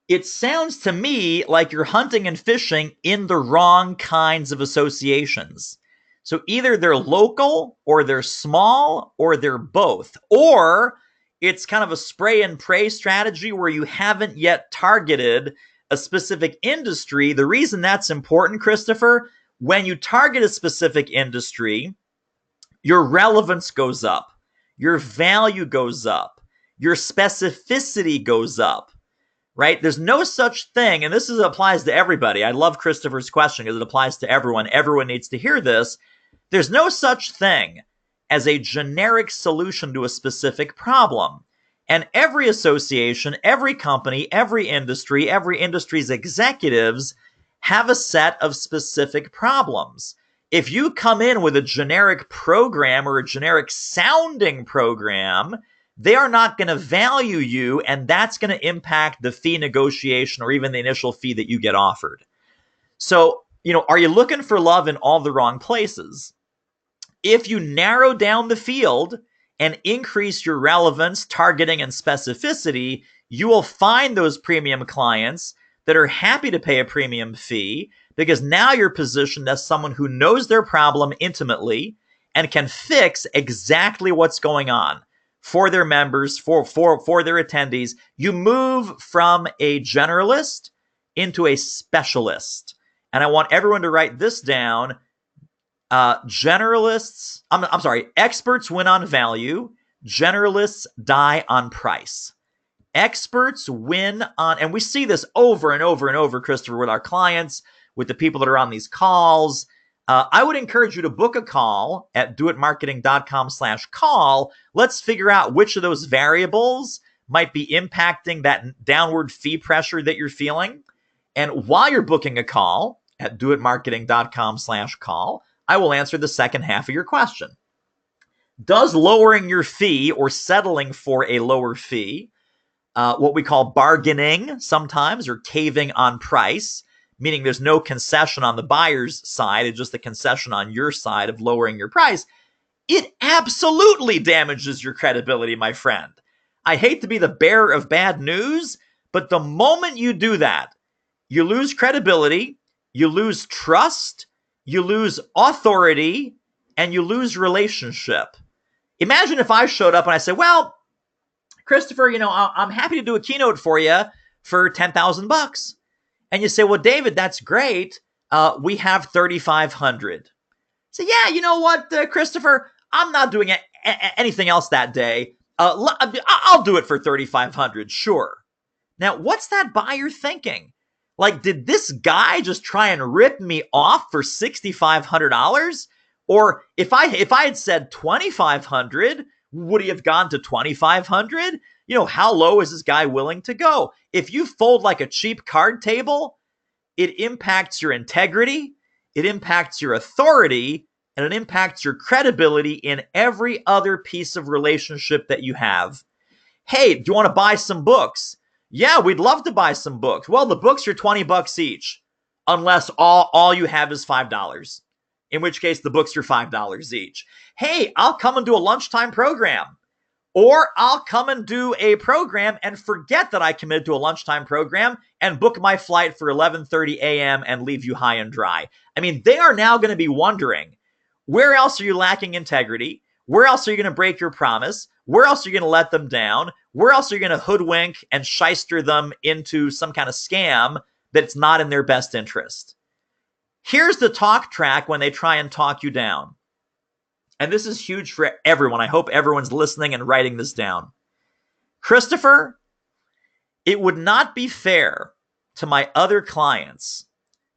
Speaker 2: it sounds to me like you're hunting and fishing in the wrong kinds of associations. So either they're local or they're small or they're both. Or it's kind of a spray and pray strategy where you haven't yet targeted a specific industry. The reason that's important, Christopher, when you target a specific industry, your relevance goes up, your value goes up, your specificity goes up, right? There's no such thing, and this applies to everybody. I love Christopher's question because it applies to everyone. Everyone needs to hear this. There's no such thing as a generic solution to a specific problem. And every association, every company, every industry's executives have a set of specific problems. If you come in with a generic program or a generic sounding program, they are not going to value you, and that's going to impact the fee negotiation or even the initial fee that you get offered. So, are you looking for love in all the wrong places? If you narrow down the field and increase your relevance, targeting, and specificity, you will find those premium clients that are happy to pay a premium fee because now you're positioned as someone who knows their problem intimately and can fix exactly what's going on for their members, for their attendees. You move from a generalist into a specialist. And I want everyone to write this down. Experts win on value. Generalists die on price. Experts win on, and we see this over and over and over, Christopher, with our clients, with the people that are on these calls. I would encourage you to book a call at doitmarketing.com/call. Let's figure out which of those variables might be impacting that downward fee pressure that you're feeling. And while you're booking a call at doitmarketing.com/call, I will answer the second half of your question. Does lowering your fee or settling for a lower fee, what we call bargaining sometimes, or caving on price, meaning there's no concession on the buyer's side, it's just a concession on your side of lowering your price, it absolutely damages your credibility, my friend. I hate to be the bearer of bad news, but the moment you do that, you lose credibility, you lose trust, you lose authority, and you lose relationship. Imagine if I showed up and I said, well, Christopher, I'm happy to do a keynote for you for $10,000. And you say, well, David, that's great. We have 3,500. So yeah, you know what, Christopher, I'm not doing anything else that day. I'll do it for 3,500. Sure. Now, what's that buyer thinking? Like, did this guy just try and rip me off for $6,500? Or if I had said 2,500, would he have gone to 2,500? How low is this guy willing to go? If you fold like a cheap card table, it impacts your integrity, it impacts your authority, and it impacts your credibility in every other piece of relationship that you have. Hey, do you want to buy some books? Yeah, we'd love to buy some books. Well, the books are $20 each, unless all you have is $5. In which case, the books are $5 each. Hey, I'll come and do a lunchtime program. Or I'll come and do a program and forget that I committed to a lunchtime program and book my flight for 11:30 a.m. and leave you high and dry. I mean, they are now going to be wondering, where else are you lacking integrity? Where else are you going to break your promise? Where else are you going to let them down? Where else are you going to hoodwink and shyster them into some kind of scam that's not in their best interest? Here's the talk track when they try and talk you down. And this is huge for everyone. I hope everyone's listening and writing this down. Christopher, it would not be fair to my other clients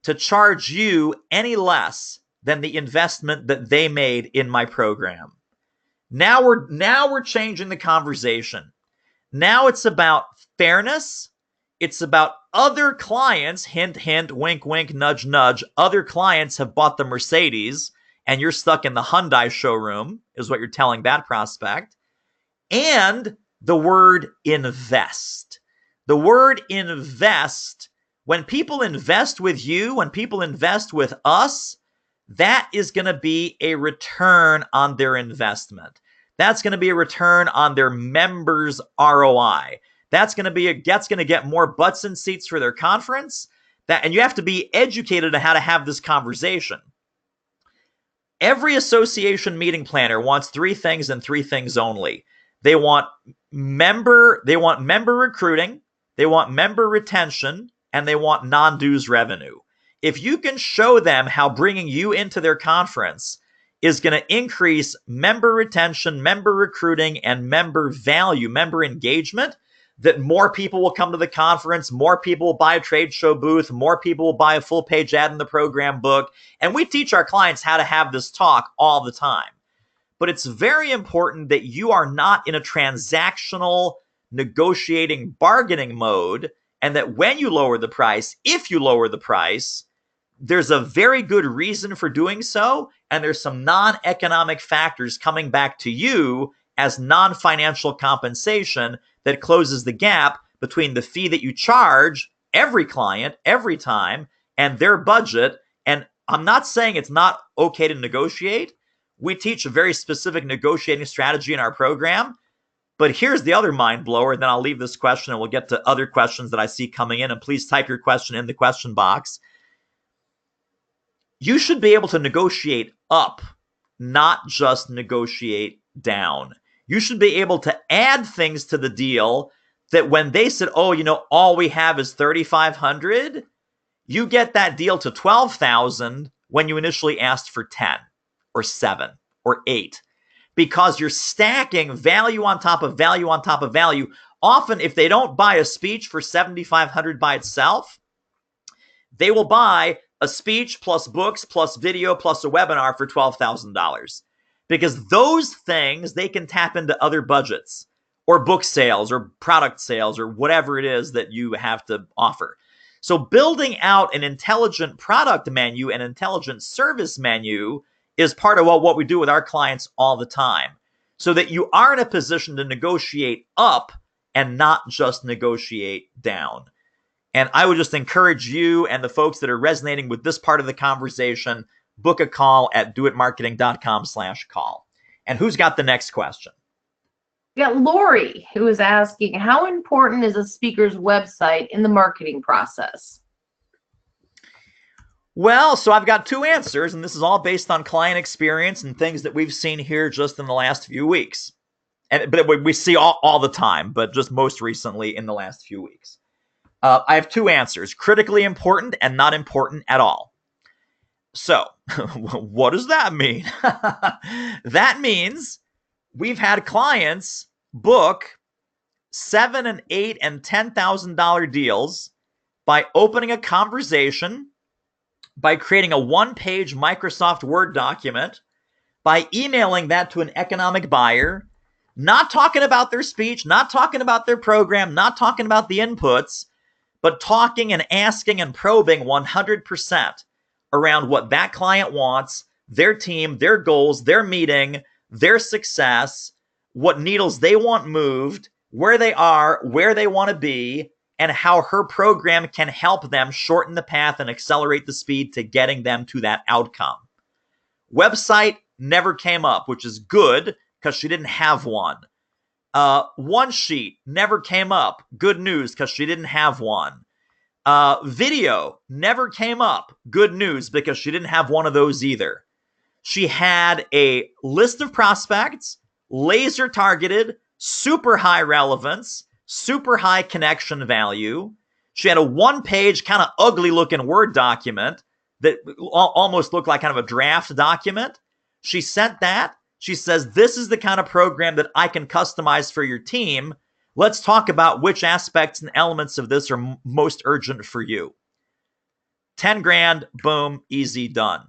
Speaker 2: to charge you any less than the investment that they made in my program. Now we're changing the conversation. Now it's about fairness. It's about other clients, hint, hint, wink, wink, nudge, nudge. Other clients have bought the Mercedes, and you're stuck in the Hyundai showroom, is what you're telling that prospect. And the word invest. The word invest, when people invest with you, when people invest with us, that is going to be a return on their investment. That's going to be a return on their members' ROI. That's going to get more butts in seats for their conference. And you have to be educated on how to have this conversation. Every association meeting planner wants three things and three things only. They want member recruiting, they want member retention, and they want non-dues revenue. If you can show them how bringing you into their conference is going to increase member retention, member recruiting, and member value, member engagement, that more people will come to the conference, more people will buy a trade show booth, more people will buy a full page ad in the program book. And we teach our clients how to have this talk all the time. But it's very important that you are not in a transactional, negotiating, bargaining mode, and that when you lower the price, if you lower the price, there's a very good reason for doing so, and there's some non-economic factors coming back to you as non-financial compensation that closes the gap between the fee that you charge every client every time and their budget. And I'm not saying it's not okay to negotiate. We teach a very specific negotiating strategy in our program. But here's the other mind blower, and then I'll leave this question and we'll get to other questions that I see coming in. And please type your question in the question box. You should be able to negotiate up, not just negotiate down. You should be able to add things to the deal that when they said, oh, all we have is $3,500, you get that deal to $12,000 when you initially asked for 10 or 7 or 8, because you're stacking value on top of value on top of value. Often, if they don't buy a speech for $7,500 by itself, they will buy a speech plus books plus video plus a webinar for $12,000. Because those things, they can tap into other budgets or book sales or product sales or whatever it is that you have to offer. So building out an intelligent product menu and intelligent service menu is part of what we do with our clients all the time, so that you are in a position to negotiate up and not just negotiate down. And I would just encourage you and the folks that are resonating with this part of the conversation, book a call at doitmarketing.com/call. And who's got the next question?
Speaker 3: We got Lori, who is asking, how important is a speaker's website in the marketing process?
Speaker 2: Well, so I've got two answers, and this is all based on client experience and things that we've seen here just in the last few weeks. But we see all the time, but just most recently in the last few weeks. I have two answers: critically important and not important at all. So, what does that mean? That means we've had clients book $7,000 and $8,000 and $10,000 deals by opening a conversation, by creating a one-page Microsoft Word document, by emailing that to an economic buyer, not talking about their speech, not talking about their program, not talking about the inputs, but talking and asking and probing 100% around what that client wants, their team, their goals, their meeting, their success, what needles they want moved, where they are, where they want to be, and how her program can help them shorten the path and accelerate the speed to getting them to that outcome. Website never came up, which is good because she didn't have one. One sheet never came up. Good news, because she didn't have one. Video never came up. Good news, because she didn't have one of those either. She had a list of prospects, laser targeted, super high relevance, super high connection value. She had a one-page, kind of ugly looking Word document that almost looked like kind of a draft document. She sent that. She says, this is the kind of program that I can customize for your team. Let's talk about which aspects and elements of this are most urgent for you. 10 grand, boom, easy, done.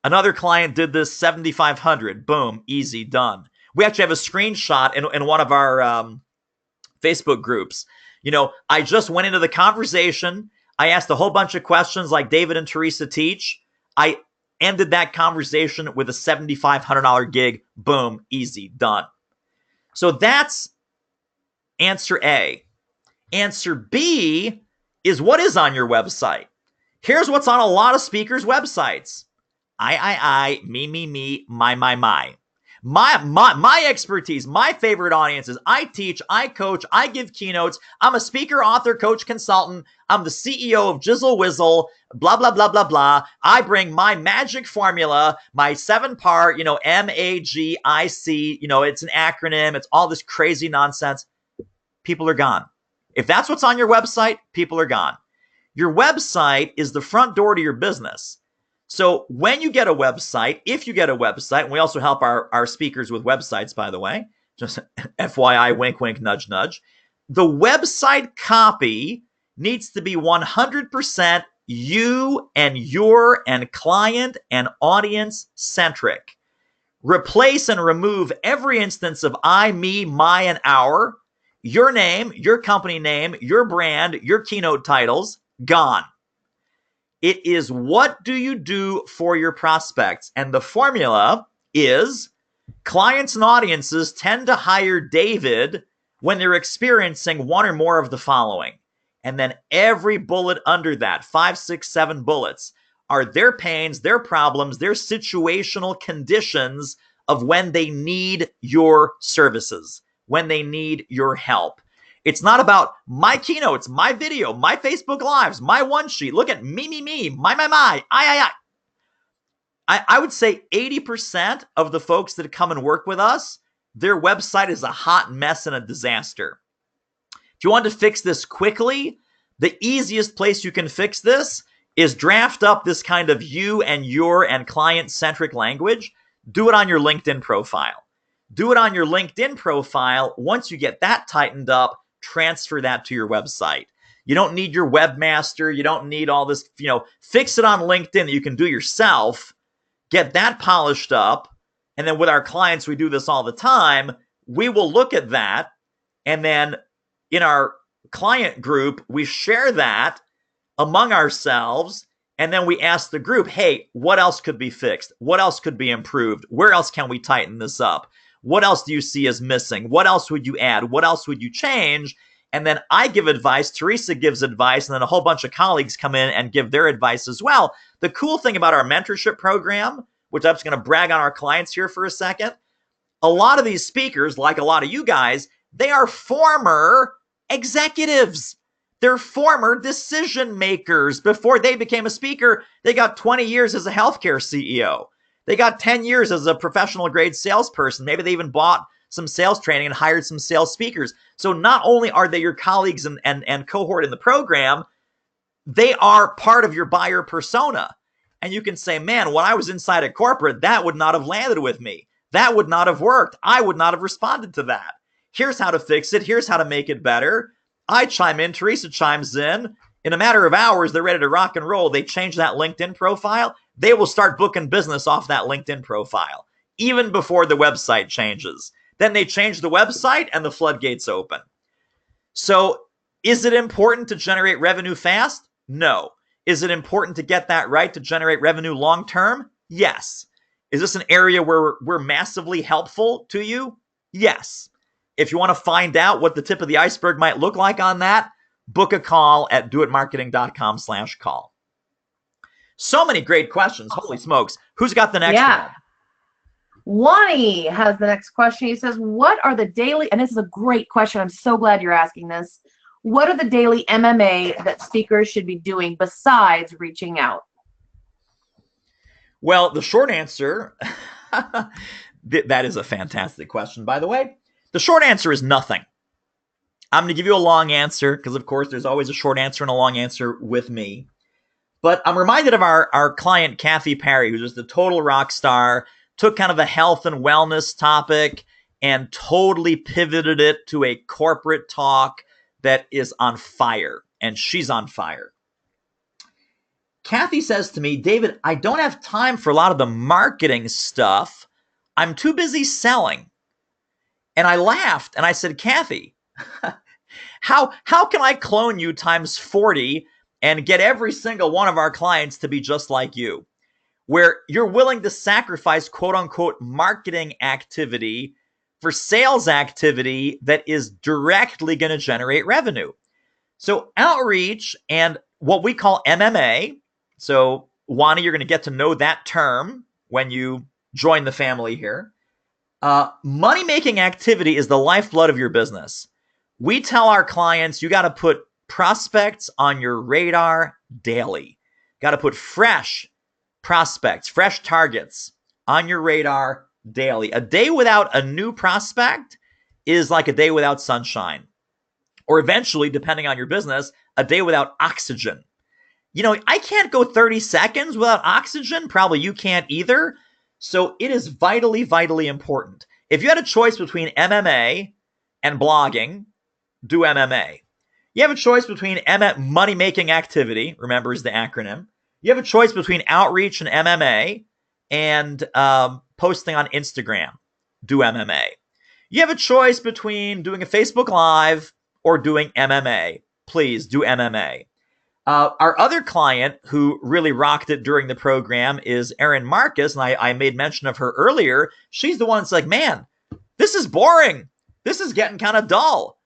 Speaker 2: Another client did this, 7,500, boom, easy, done. We actually have a screenshot in one of our Facebook groups. I just went into the conversation. I asked a whole bunch of questions like David and Teresa teach. I ended that conversation with a $7,500 gig. Boom, easy, done. So that's answer A. Answer B is what is on your website. Here's what's on a lot of speakers' websites. I, me, my. My expertise, my favorite audiences. I teach, I coach, I give keynotes. I'm a speaker, author, coach, consultant. I'm the CEO of Jizzle Whizzle, blah, blah, blah, blah, blah. I bring my magic formula, my 7-part, MAGIC, it's an acronym. It's all this crazy nonsense. People are gone. If that's what's on your website, people are gone. Your website is the front door to your business. So when you get a website, if you get a website, and we also help our speakers with websites, by the way, just FYI, wink, wink, nudge, nudge. The website copy needs to be 100% you and your and client and audience centric. Replace and remove every instance of I, me, my, and our. Your name, your company name, your brand, your keynote titles, gone. It is what do you do for your prospects? And the formula is clients and audiences tend to hire David when they're experiencing one or more of the following. And then every bullet under that, 5, 6, 7 bullets, are their pains, their problems, their situational conditions of when they need your services, when they need your help. It's not about my keynotes, my video, my Facebook Lives, my one sheet. Look at me, my, I would say 80% of the folks that come and work with us, their website is a hot mess and a disaster. If you want to fix this quickly, the easiest place you can fix this is draft up this kind of you and your and client-centric language. Do it on your LinkedIn profile. Do it on your LinkedIn profile. Once you get that tightened up, transfer that to your website. You don't need your webmaster. You don't need all this, fix it on LinkedIn that you can do yourself. Get that polished up. And then with our clients, we do this all the time. We will look at that. And then in our client group, we share that among ourselves. And then we ask the group, hey, what else could be fixed? What else could be improved? Where else can we tighten this up? What else do you see as missing? What else would you add? What else would you change? And then I give advice, Teresa gives advice, and then a whole bunch of colleagues come in and give their advice as well. The cool thing about our mentorship program, which I'm just going to brag on our clients here for a second, a lot of these speakers, like a lot of you guys, they are former executives. They're former decision makers. Before they became a speaker, they got 20 years as a healthcare CEO. They got 10 years as a professional grade salesperson. Maybe they even bought some sales training and hired some sales speakers. So not only are they your colleagues and cohort in the program, they are part of your buyer persona. And you can say, man, when I was inside a corporate, that would not have landed with me. That would not have worked. I would not have responded to that. Here's how to fix it. Here's how to make it better. I chime in. Teresa chimes in. In a matter of hours, they're ready to rock and roll. They change that LinkedIn profile. They will start booking business off that LinkedIn profile, even before the website changes. Then they change the website and the floodgates open. So is it important to generate revenue fast? No. Is it important to get that right to generate revenue long term? Yes. Is this an area where we're massively helpful to you? Yes. If you want to find out what the tip of the iceberg might look like on that, book a call at doitmarketing.com/call. So many great questions. Holy smokes. Who's got the next one?
Speaker 3: Wani has the next question. He says, what are the daily, and this is a great question. I'm so glad you're asking this. What are the daily MMA that speakers should be doing besides reaching out?
Speaker 2: Well, the short answer, that is a fantastic question, by the way. The short answer is nothing. I'm going to give you a long answer because, of course, there's always a short answer and a long answer with me. But I'm reminded of our client, Kathy Perry, who's just a total rock star, took kind of a health and wellness topic and totally pivoted it to a corporate talk that is on fire. And she's on fire. Kathy says to me, David, I don't have time for a lot of the marketing stuff. I'm too busy selling. And I laughed and I said, Kathy, how can I clone you times 40 and get every single one of our clients to be just like you, where you're willing to sacrifice quote unquote marketing activity for sales activity that is directly going to generate revenue? So outreach and what we call MMA. So Wani, you're going to get to know that term when you join the family here. Money-making activity is the lifeblood of your business. We tell our clients you got to put prospects on your radar daily. Got to put fresh prospects, fresh targets on your radar daily. A day without a new prospect is like a day without sunshine. Or eventually, depending on your business, a day without oxygen. I can't go 30 seconds without oxygen. Probably you can't either. So it is vitally, vitally important. If you had a choice between MMA and blogging, do MMA. You have a choice between money-making activity, remember is the acronym. You have a choice between outreach and MMA and posting on Instagram, do MMA. You have a choice between doing a Facebook Live or doing MMA. Please do MMA. Our other client who really rocked it during the program is Erin Marcus, and I made mention of her earlier. She's the one that's like, man, this is boring. This is getting kind of dull.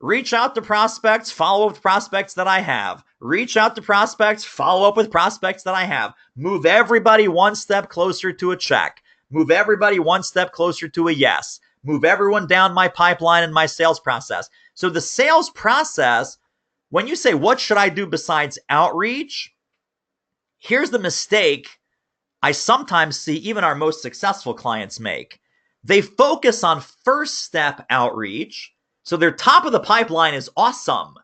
Speaker 2: Reach out to prospects, follow up with prospects that I have. Reach out to prospects, follow up with prospects that I have. Move everybody one step closer to a check. Move everybody one step closer to a yes. Move everyone down my pipeline and my sales process. So the sales process, when you say, what should I do besides outreach? Here's the mistake I sometimes see even our most successful clients make. They focus on first step outreach. So their top of the pipeline is awesome.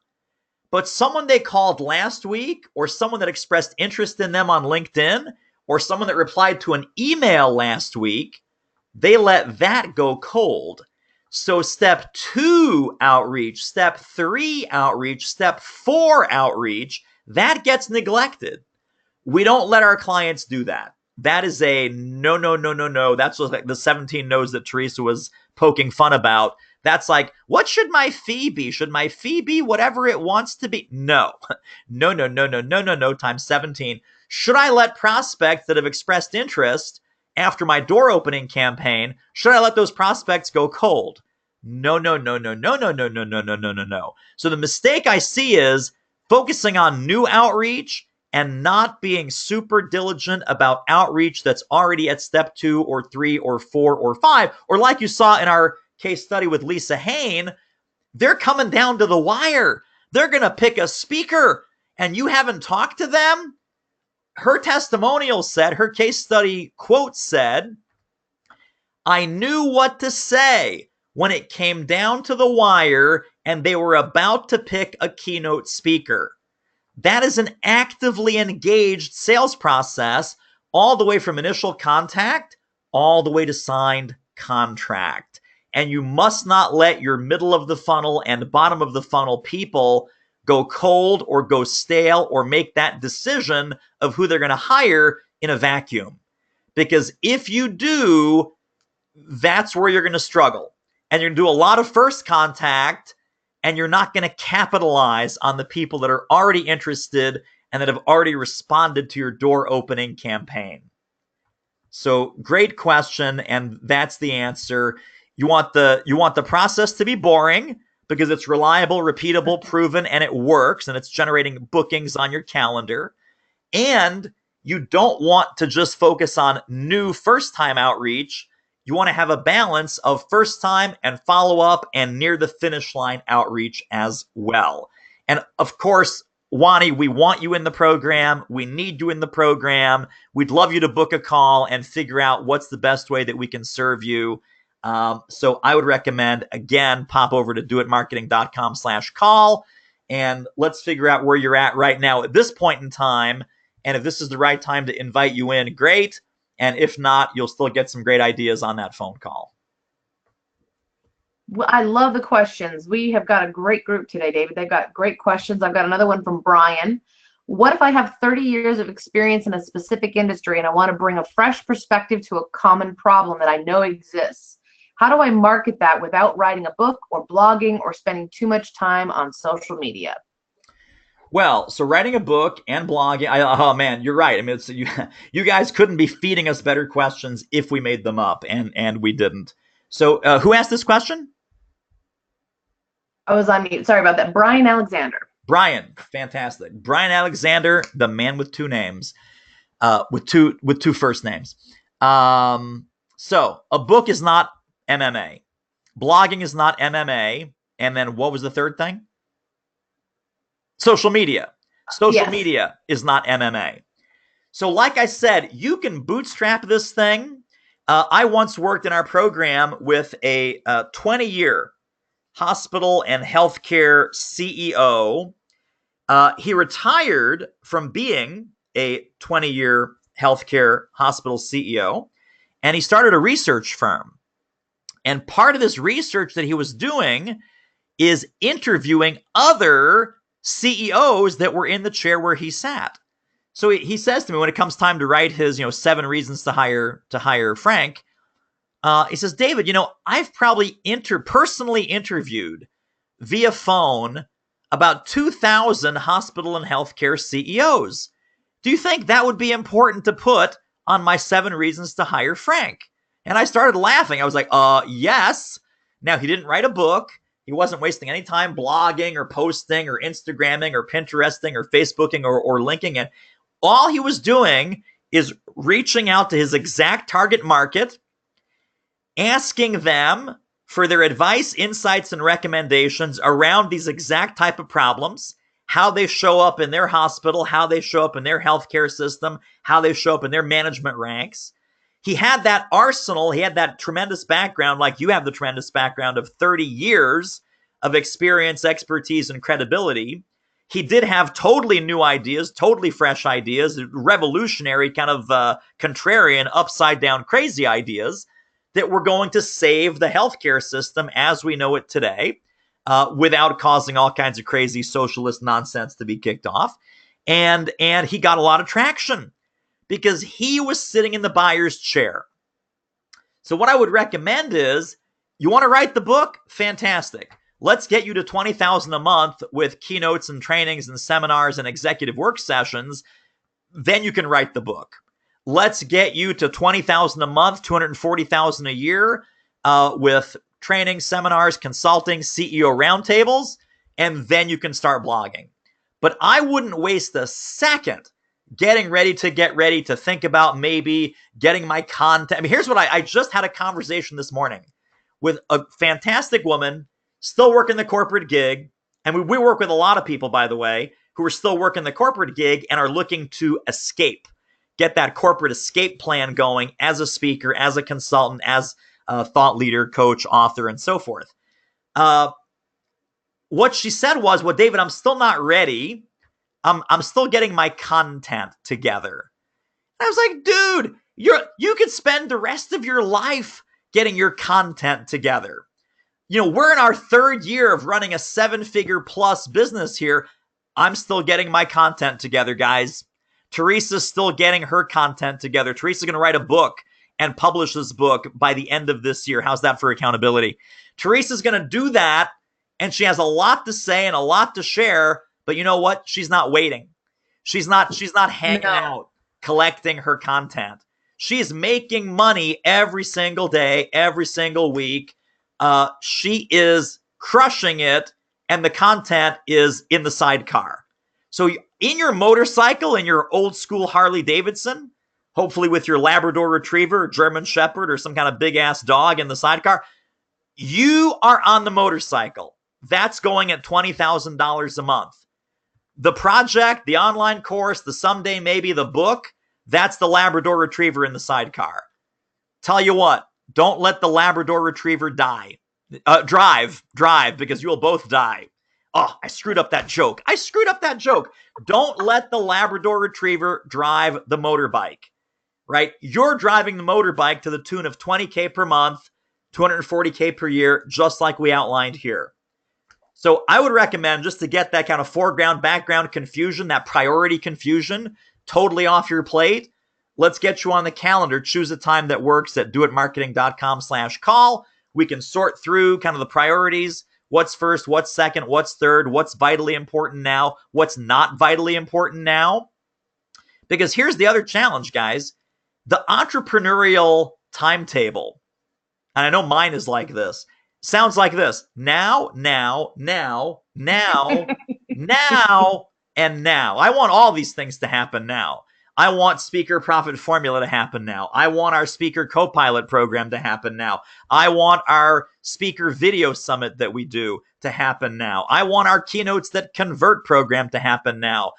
Speaker 2: But someone they called last week, or someone that expressed interest in them on LinkedIn, or someone that replied to an email last week, they let that go cold. So step 2 outreach, step 3 outreach, step 4 outreach, that gets neglected. We don't let our clients do that. That is a no, no, no, no, no. That's like the 17 no's that Teresa was poking fun about. That's like, what should my fee be? Should my fee be whatever it wants to be? No. No, no, no, no, no, no, no, times 17. Should I let prospects that have expressed interest after my door opening campaign, should I let those prospects go cold? No, no, no, no, no, no, no, no, no, no, no, no, no. So the mistake I see is focusing on new outreach and not being super diligent about outreach that's already at step 2 or 3 or 4 or 5. Or like you saw in our case study with Lisa Hain, they're coming down to the wire. They're going to pick a speaker and you haven't talked to them. Her testimonial said, her case study quote said, I knew what to say when it came down to the wire and they were about to pick a keynote speaker. That is an actively engaged sales process all the way from initial contact all the way to signed contract. And you must not let your middle of the funnel and bottom of the funnel people go cold or go stale or make that decision of who they're going to hire in a vacuum. Because if you do, that's where you're going to struggle. And you're going to do a lot of first contact, and you're not going to capitalize on the people that are already interested and that have already responded to your door opening campaign. So great question, and that's the answer. You want the process to be boring because it's reliable, repeatable, proven, and it works, and it's generating bookings on your calendar. And you don't want to just focus on new first-time outreach. You want to have a balance of first-time and follow-up and near the finish line outreach as well. And of course, Wani, we want you in the program. We need you in the program. We'd love you to book a call and figure out what's the best way that we can serve you. So I would recommend, again, pop over to doitmarketing.com/call and let's figure out where you're at right now at this point in time. And if this is the right time to invite you in, great. And if not, you'll still get some great ideas on that phone call.
Speaker 3: Well, I love the questions. We have got a great group today, David. They've got great questions. I've got another one from Brian. What if I have 30 years of experience in a specific industry and I want to bring a fresh perspective to a common problem that I know exists? How do I market that without writing a book or blogging or spending too much time on social media?
Speaker 2: Well, so writing a book and blogging, oh man, you're right. I mean, you guys couldn't be feeding us better questions if we made them up, and we didn't. So who asked this question?
Speaker 3: I was on mute. Sorry about that. Brian Alexander.
Speaker 2: Brian, fantastic. Brian Alexander, the man with two names, with two first names. So a book is not MMA. Blogging is not MMA. And then what was the third thing? Social media. Social media is not MMA. So like I said, you can bootstrap this thing. I once worked in our program with a 20-year hospital and healthcare CEO. He retired from being a 20-year healthcare hospital CEO, and he started a research firm. And part of this research that he was doing is interviewing other CEOs that were in the chair where he sat. So he says to me when it comes time to write his, 7 reasons to hire Frank, he says, David, I've probably personally interviewed via phone about 2,000 hospital and healthcare CEOs. Do you think that would be important to put on my 7 reasons to hire Frank? And I started laughing. I was like, yes. Now, he didn't write a book. He wasn't wasting any time blogging or posting or Instagramming or Pinteresting or Facebooking or linking it. All he was doing is reaching out to his exact target market, asking them for their advice, insights, and recommendations around these exact type of problems, how they show up in their hospital, how they show up in their healthcare system, how they show up in their management ranks. He had that arsenal. He had that tremendous background, like you have the tremendous background of 30 years of experience, expertise, and credibility. He did have totally new ideas, totally fresh ideas, revolutionary, kind of contrarian, upside down, crazy ideas that were going to save the healthcare system as we know it today, without causing all kinds of crazy socialist nonsense to be kicked off. And he got a lot of traction because he was sitting in the buyer's chair. So what I would recommend is, you want to write the book? Fantastic. Let's get you to $20,000 a month with keynotes and trainings and seminars and executive work sessions. Then you can write the book. Let's get you to $20,000 a month, $240,000 a year with training, seminars, consulting, CEO roundtables, and then you can start blogging. But I wouldn't waste a second getting ready to think about maybe getting my content. I mean, here's what I just had a conversation this morning with a fantastic woman, still working the corporate gig. And we work with a lot of people, by the way, who are still working the corporate gig and are looking to escape, get that corporate escape plan going as a speaker, as a consultant, as a thought leader, coach, author, and so forth. What she said was, well, David, I'm still not ready. I'm still getting my content together. And I was like, dude, you could spend the rest of your life getting your content together. We're in our 3rd year of running a 7-figure plus business here. I'm still getting my content together, guys. Teresa's still getting her content together. Teresa's going to write a book and publish this book by the end of this year. How's that for accountability? Teresa's going to do that, and she has a lot to say and a lot to share, but you know what? She's not waiting. She's not hanging out, collecting her content. She's making money every single day, every single week. She is crushing it, and the content is in the sidecar. So in your motorcycle, in your old school Harley Davidson, hopefully with your Labrador Retriever, German Shepherd, or some kind of big ass dog in the sidecar, you are on the motorcycle. That's going at $20,000 a month. The project, the online course, the someday maybe the book, that's the Labrador Retriever in the sidecar. Tell you what, don't let the Labrador Retriever drive, because you'll both die. Oh, I screwed up that joke. Don't let the Labrador Retriever drive the motorbike, right? You're driving the motorbike to the tune of $20K per month, $240K per year, just like we outlined here. So I would recommend, just to get that kind of foreground, background confusion, that priority confusion totally off your plate, let's get you on the calendar. Choose a time that works at doitmarketing.com/call. We can sort through kind of the priorities. What's first, what's second, what's third, what's vitally important now, what's not vitally important now. Because here's the other challenge, guys. The entrepreneurial timetable, and I know mine is like this, sounds like this. Now, and now. I want all these things to happen now. I want Speaker Profit Formula to happen now. I want our Speaker Copilot program to happen now. I want our Speaker Video Summit that we do to happen now. I want our Keynotes That Convert program to happen now.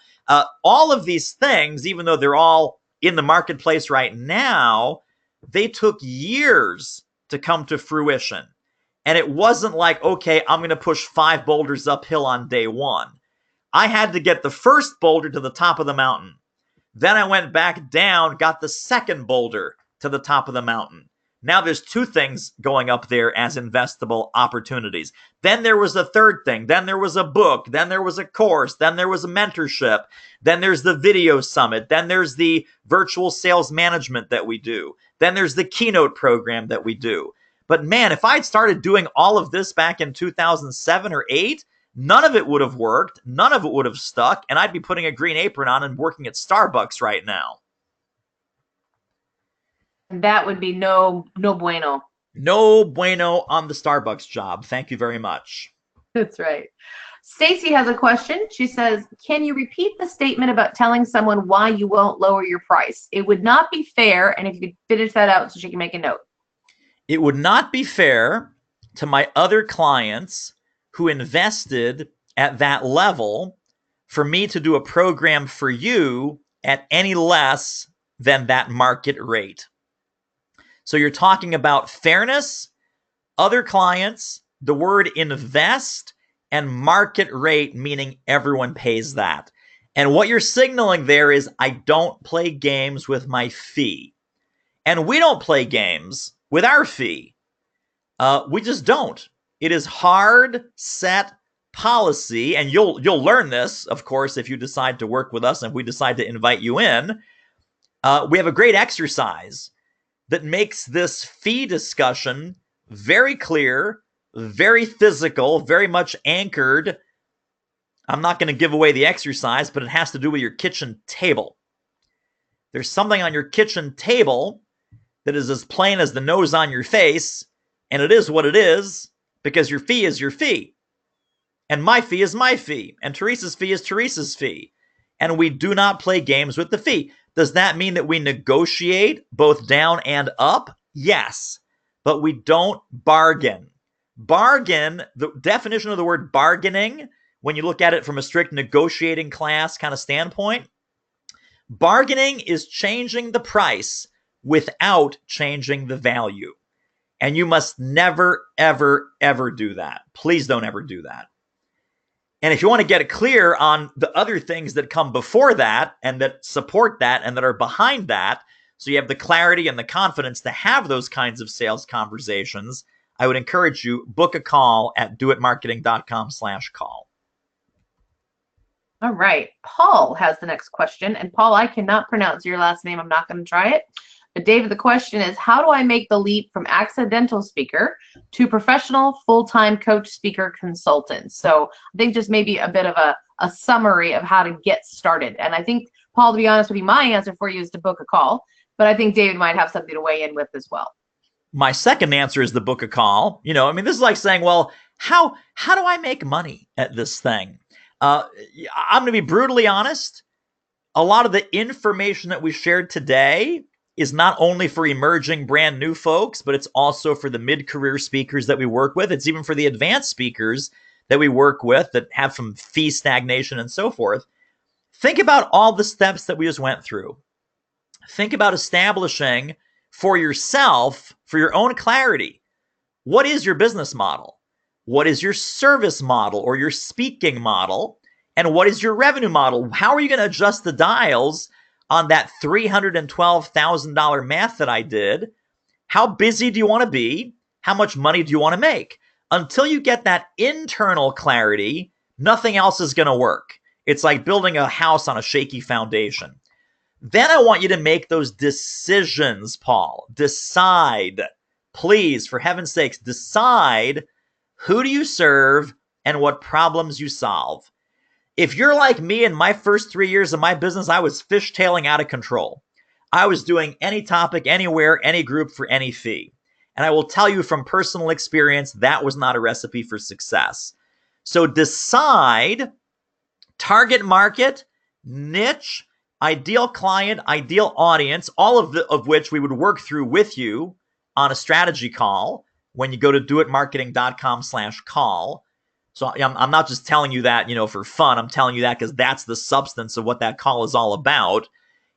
Speaker 2: All of these things, even though they're all in the marketplace right now, they took years to come to fruition. And it wasn't like, okay, I'm going to push 5 boulders uphill on day one. I had to get the first boulder to the top of the mountain. Then I went back down, got the second boulder to the top of the mountain. Now there's 2 things going up there as investable opportunities. Then there was a third thing. Then there was a book. Then there was a course. Then there was a mentorship. Then there's the video summit. Then there's the virtual sales management that we do. Then there's the keynote program that we do. But man, if I'd started doing all of this back in 2007 or 8, none of it would have worked. None of it would have stuck. And I'd be putting a green apron on and working at Starbucks right now.
Speaker 3: That would be no bueno.
Speaker 2: No bueno on the Starbucks job. Thank you very much.
Speaker 3: That's right. Stacy has a question. She says, can you repeat the statement about telling someone why you won't lower your price? It would not be fair. And if you could finish that out so she can make a note.
Speaker 2: It would not be fair to my other clients who invested at that level for me to do a program for you at any less than that market rate. So you're talking about fairness, other clients, the word invest, and market rate, meaning everyone pays that. And what you're signaling there is I don't play games with my fee. And we don't play games with our fee. We just don't. It is hard set policy, and you'll learn this, of course, if you decide to work with us and we decide to invite you in. We have a great exercise that makes this fee discussion very clear, very physical, very much anchored. I'm not going to give away the exercise, but it has to do with your kitchen table. There's something on your kitchen table that is as plain as the nose on your face, and it is what it is, because your fee is your fee. And my fee is my fee, and Teresa's fee is Teresa's fee. And we do not play games with the fee. Does that mean that we negotiate both down and up? Yes, but we don't bargain. Bargain, the definition of the word bargaining, when you look at it from a strict negotiating class kind of standpoint, bargaining is changing the price without changing the value. And you must never, ever, ever do that. Please don't ever do that. And if you want to get it clear on the other things that come before that and that support that and that are behind that, so you have the clarity and the confidence to have those kinds of sales conversations, I would encourage you, book a call at doitmarketing.com/call.
Speaker 3: All right. Paul has the next question. And Paul, I cannot pronounce your last name. I'm not going to try it. But David, the question is, how do I make the leap from accidental speaker to professional full-time coach, speaker, consultant? So I think just maybe a bit of a summary of how to get started. And I think, Paul, to be honest with you, my answer for you is to book a call. But I think David might have something to weigh in with as well.
Speaker 2: My second answer is the book a call. This is like saying, well, how do I make money at this thing? I'm going to be brutally honest. A lot of the information that we shared today is not only for emerging brand new folks, but it's also for the mid-career speakers that we work with. It's even for the advanced speakers that we work with that have some fee stagnation and so forth. Think about all the steps that we just went through. Think about establishing for yourself, for your own clarity, what is your business model? What is your service model or your speaking model? And what is your revenue model? How are you going to adjust the dials on that $312,000 math that I did? How busy do you want to be? How much money do you want to make? Until you get that internal clarity, nothing else is going to work. It's like building a house on a shaky foundation. Then I want you to make those decisions, Paul. Decide, please, for heaven's sakes, decide who do you serve and what problems you solve. If you're like me, in my first 3 years of my business, I was fishtailing out of control. I was doing any topic, anywhere, any group for any fee. And I will tell you from personal experience, that was not a recipe for success. So decide, target market, niche, ideal client, ideal audience, all of which we would work through with you on a strategy call when you go to doitmarketing.com/call. So I'm not just telling you that, for fun. I'm telling you that because that's the substance of what that call is all about.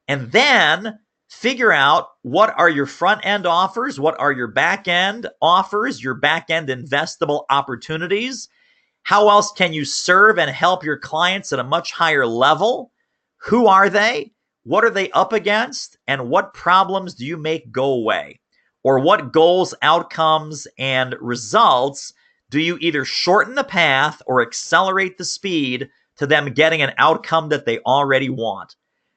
Speaker 2: And then figure out what are your front end offers, what are your back end offers, your back end investable opportunities. How else can you serve and help your clients at a much higher level? Who are they? What are they up against? And what problems do you make go away? Or what goals, outcomes, and results do you either shorten the path or accelerate the speed to them getting an outcome that they already want?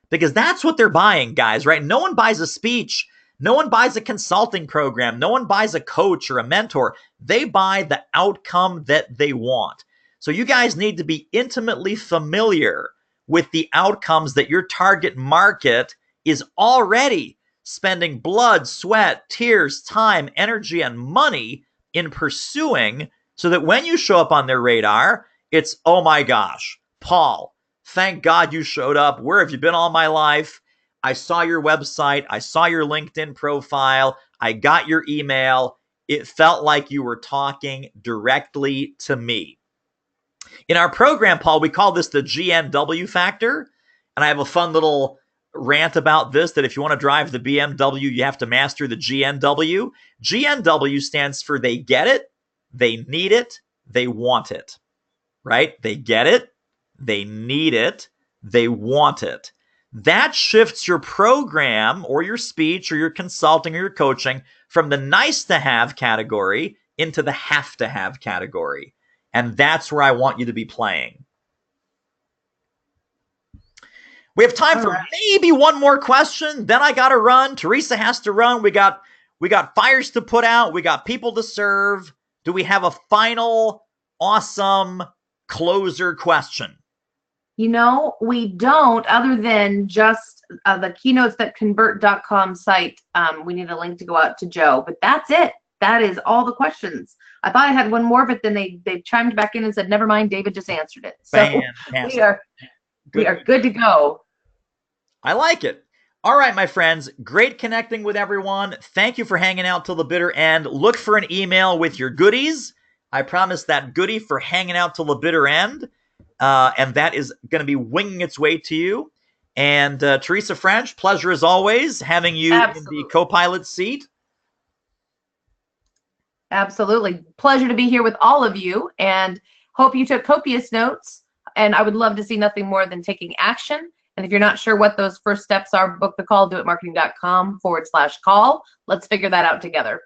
Speaker 2: Because that's what they're buying, guys, right? No one buys a speech. No one buys a consulting program. No one buys a coach or a mentor. They buy the outcome that they want. So you guys need to be intimately familiar with the outcomes that your target market is already spending blood, sweat, tears, time, energy, and money in pursuing, so that when you show up on their radar, it's, oh my gosh, Paul, thank God you showed up. Where have you been all my life? I saw your website. I saw your LinkedIn profile. I got your email. It felt like you were talking directly to me. In our program, Paul, we call this the GNW factor. And I have a fun little rant about this, that if you want to drive the BMW, you have to master the GNW. GNW stands for they get it, they need it, they want it, right? They get it, they need it, they want it. That shifts your program or your speech or your consulting or your coaching from the nice to have category into the have to have category. And that's where I want you to be playing. We have time for maybe one more question. Then I got to run. Teresa has to run. We got fires to put out. We got people to serve. Do we have a final awesome closer question?
Speaker 3: We don't, other than just the keynotes.convert.com site. We need a link to go out to Joe, but that's it. That is all the questions. I thought I had one more, but then they chimed back in and said, never mind, David just answered it. So
Speaker 2: fantastic.
Speaker 3: We are good to go.
Speaker 2: I like it. All right, my friends. Great connecting with everyone. Thank you for hanging out till the bitter end. Look for an email with your goodies. I promise that goodie for hanging out till the bitter end. And that is going to be winging its way to you. And Teresa French, pleasure as always having you
Speaker 3: Absolutely.
Speaker 2: in the co-pilot seat.
Speaker 3: Absolutely. Pleasure to be here with all of you, and hope you took copious notes. And I would love to see nothing more than taking action. And if you're not sure what those first steps are, book the call, doitmarketing.com/call. Let's figure that out together.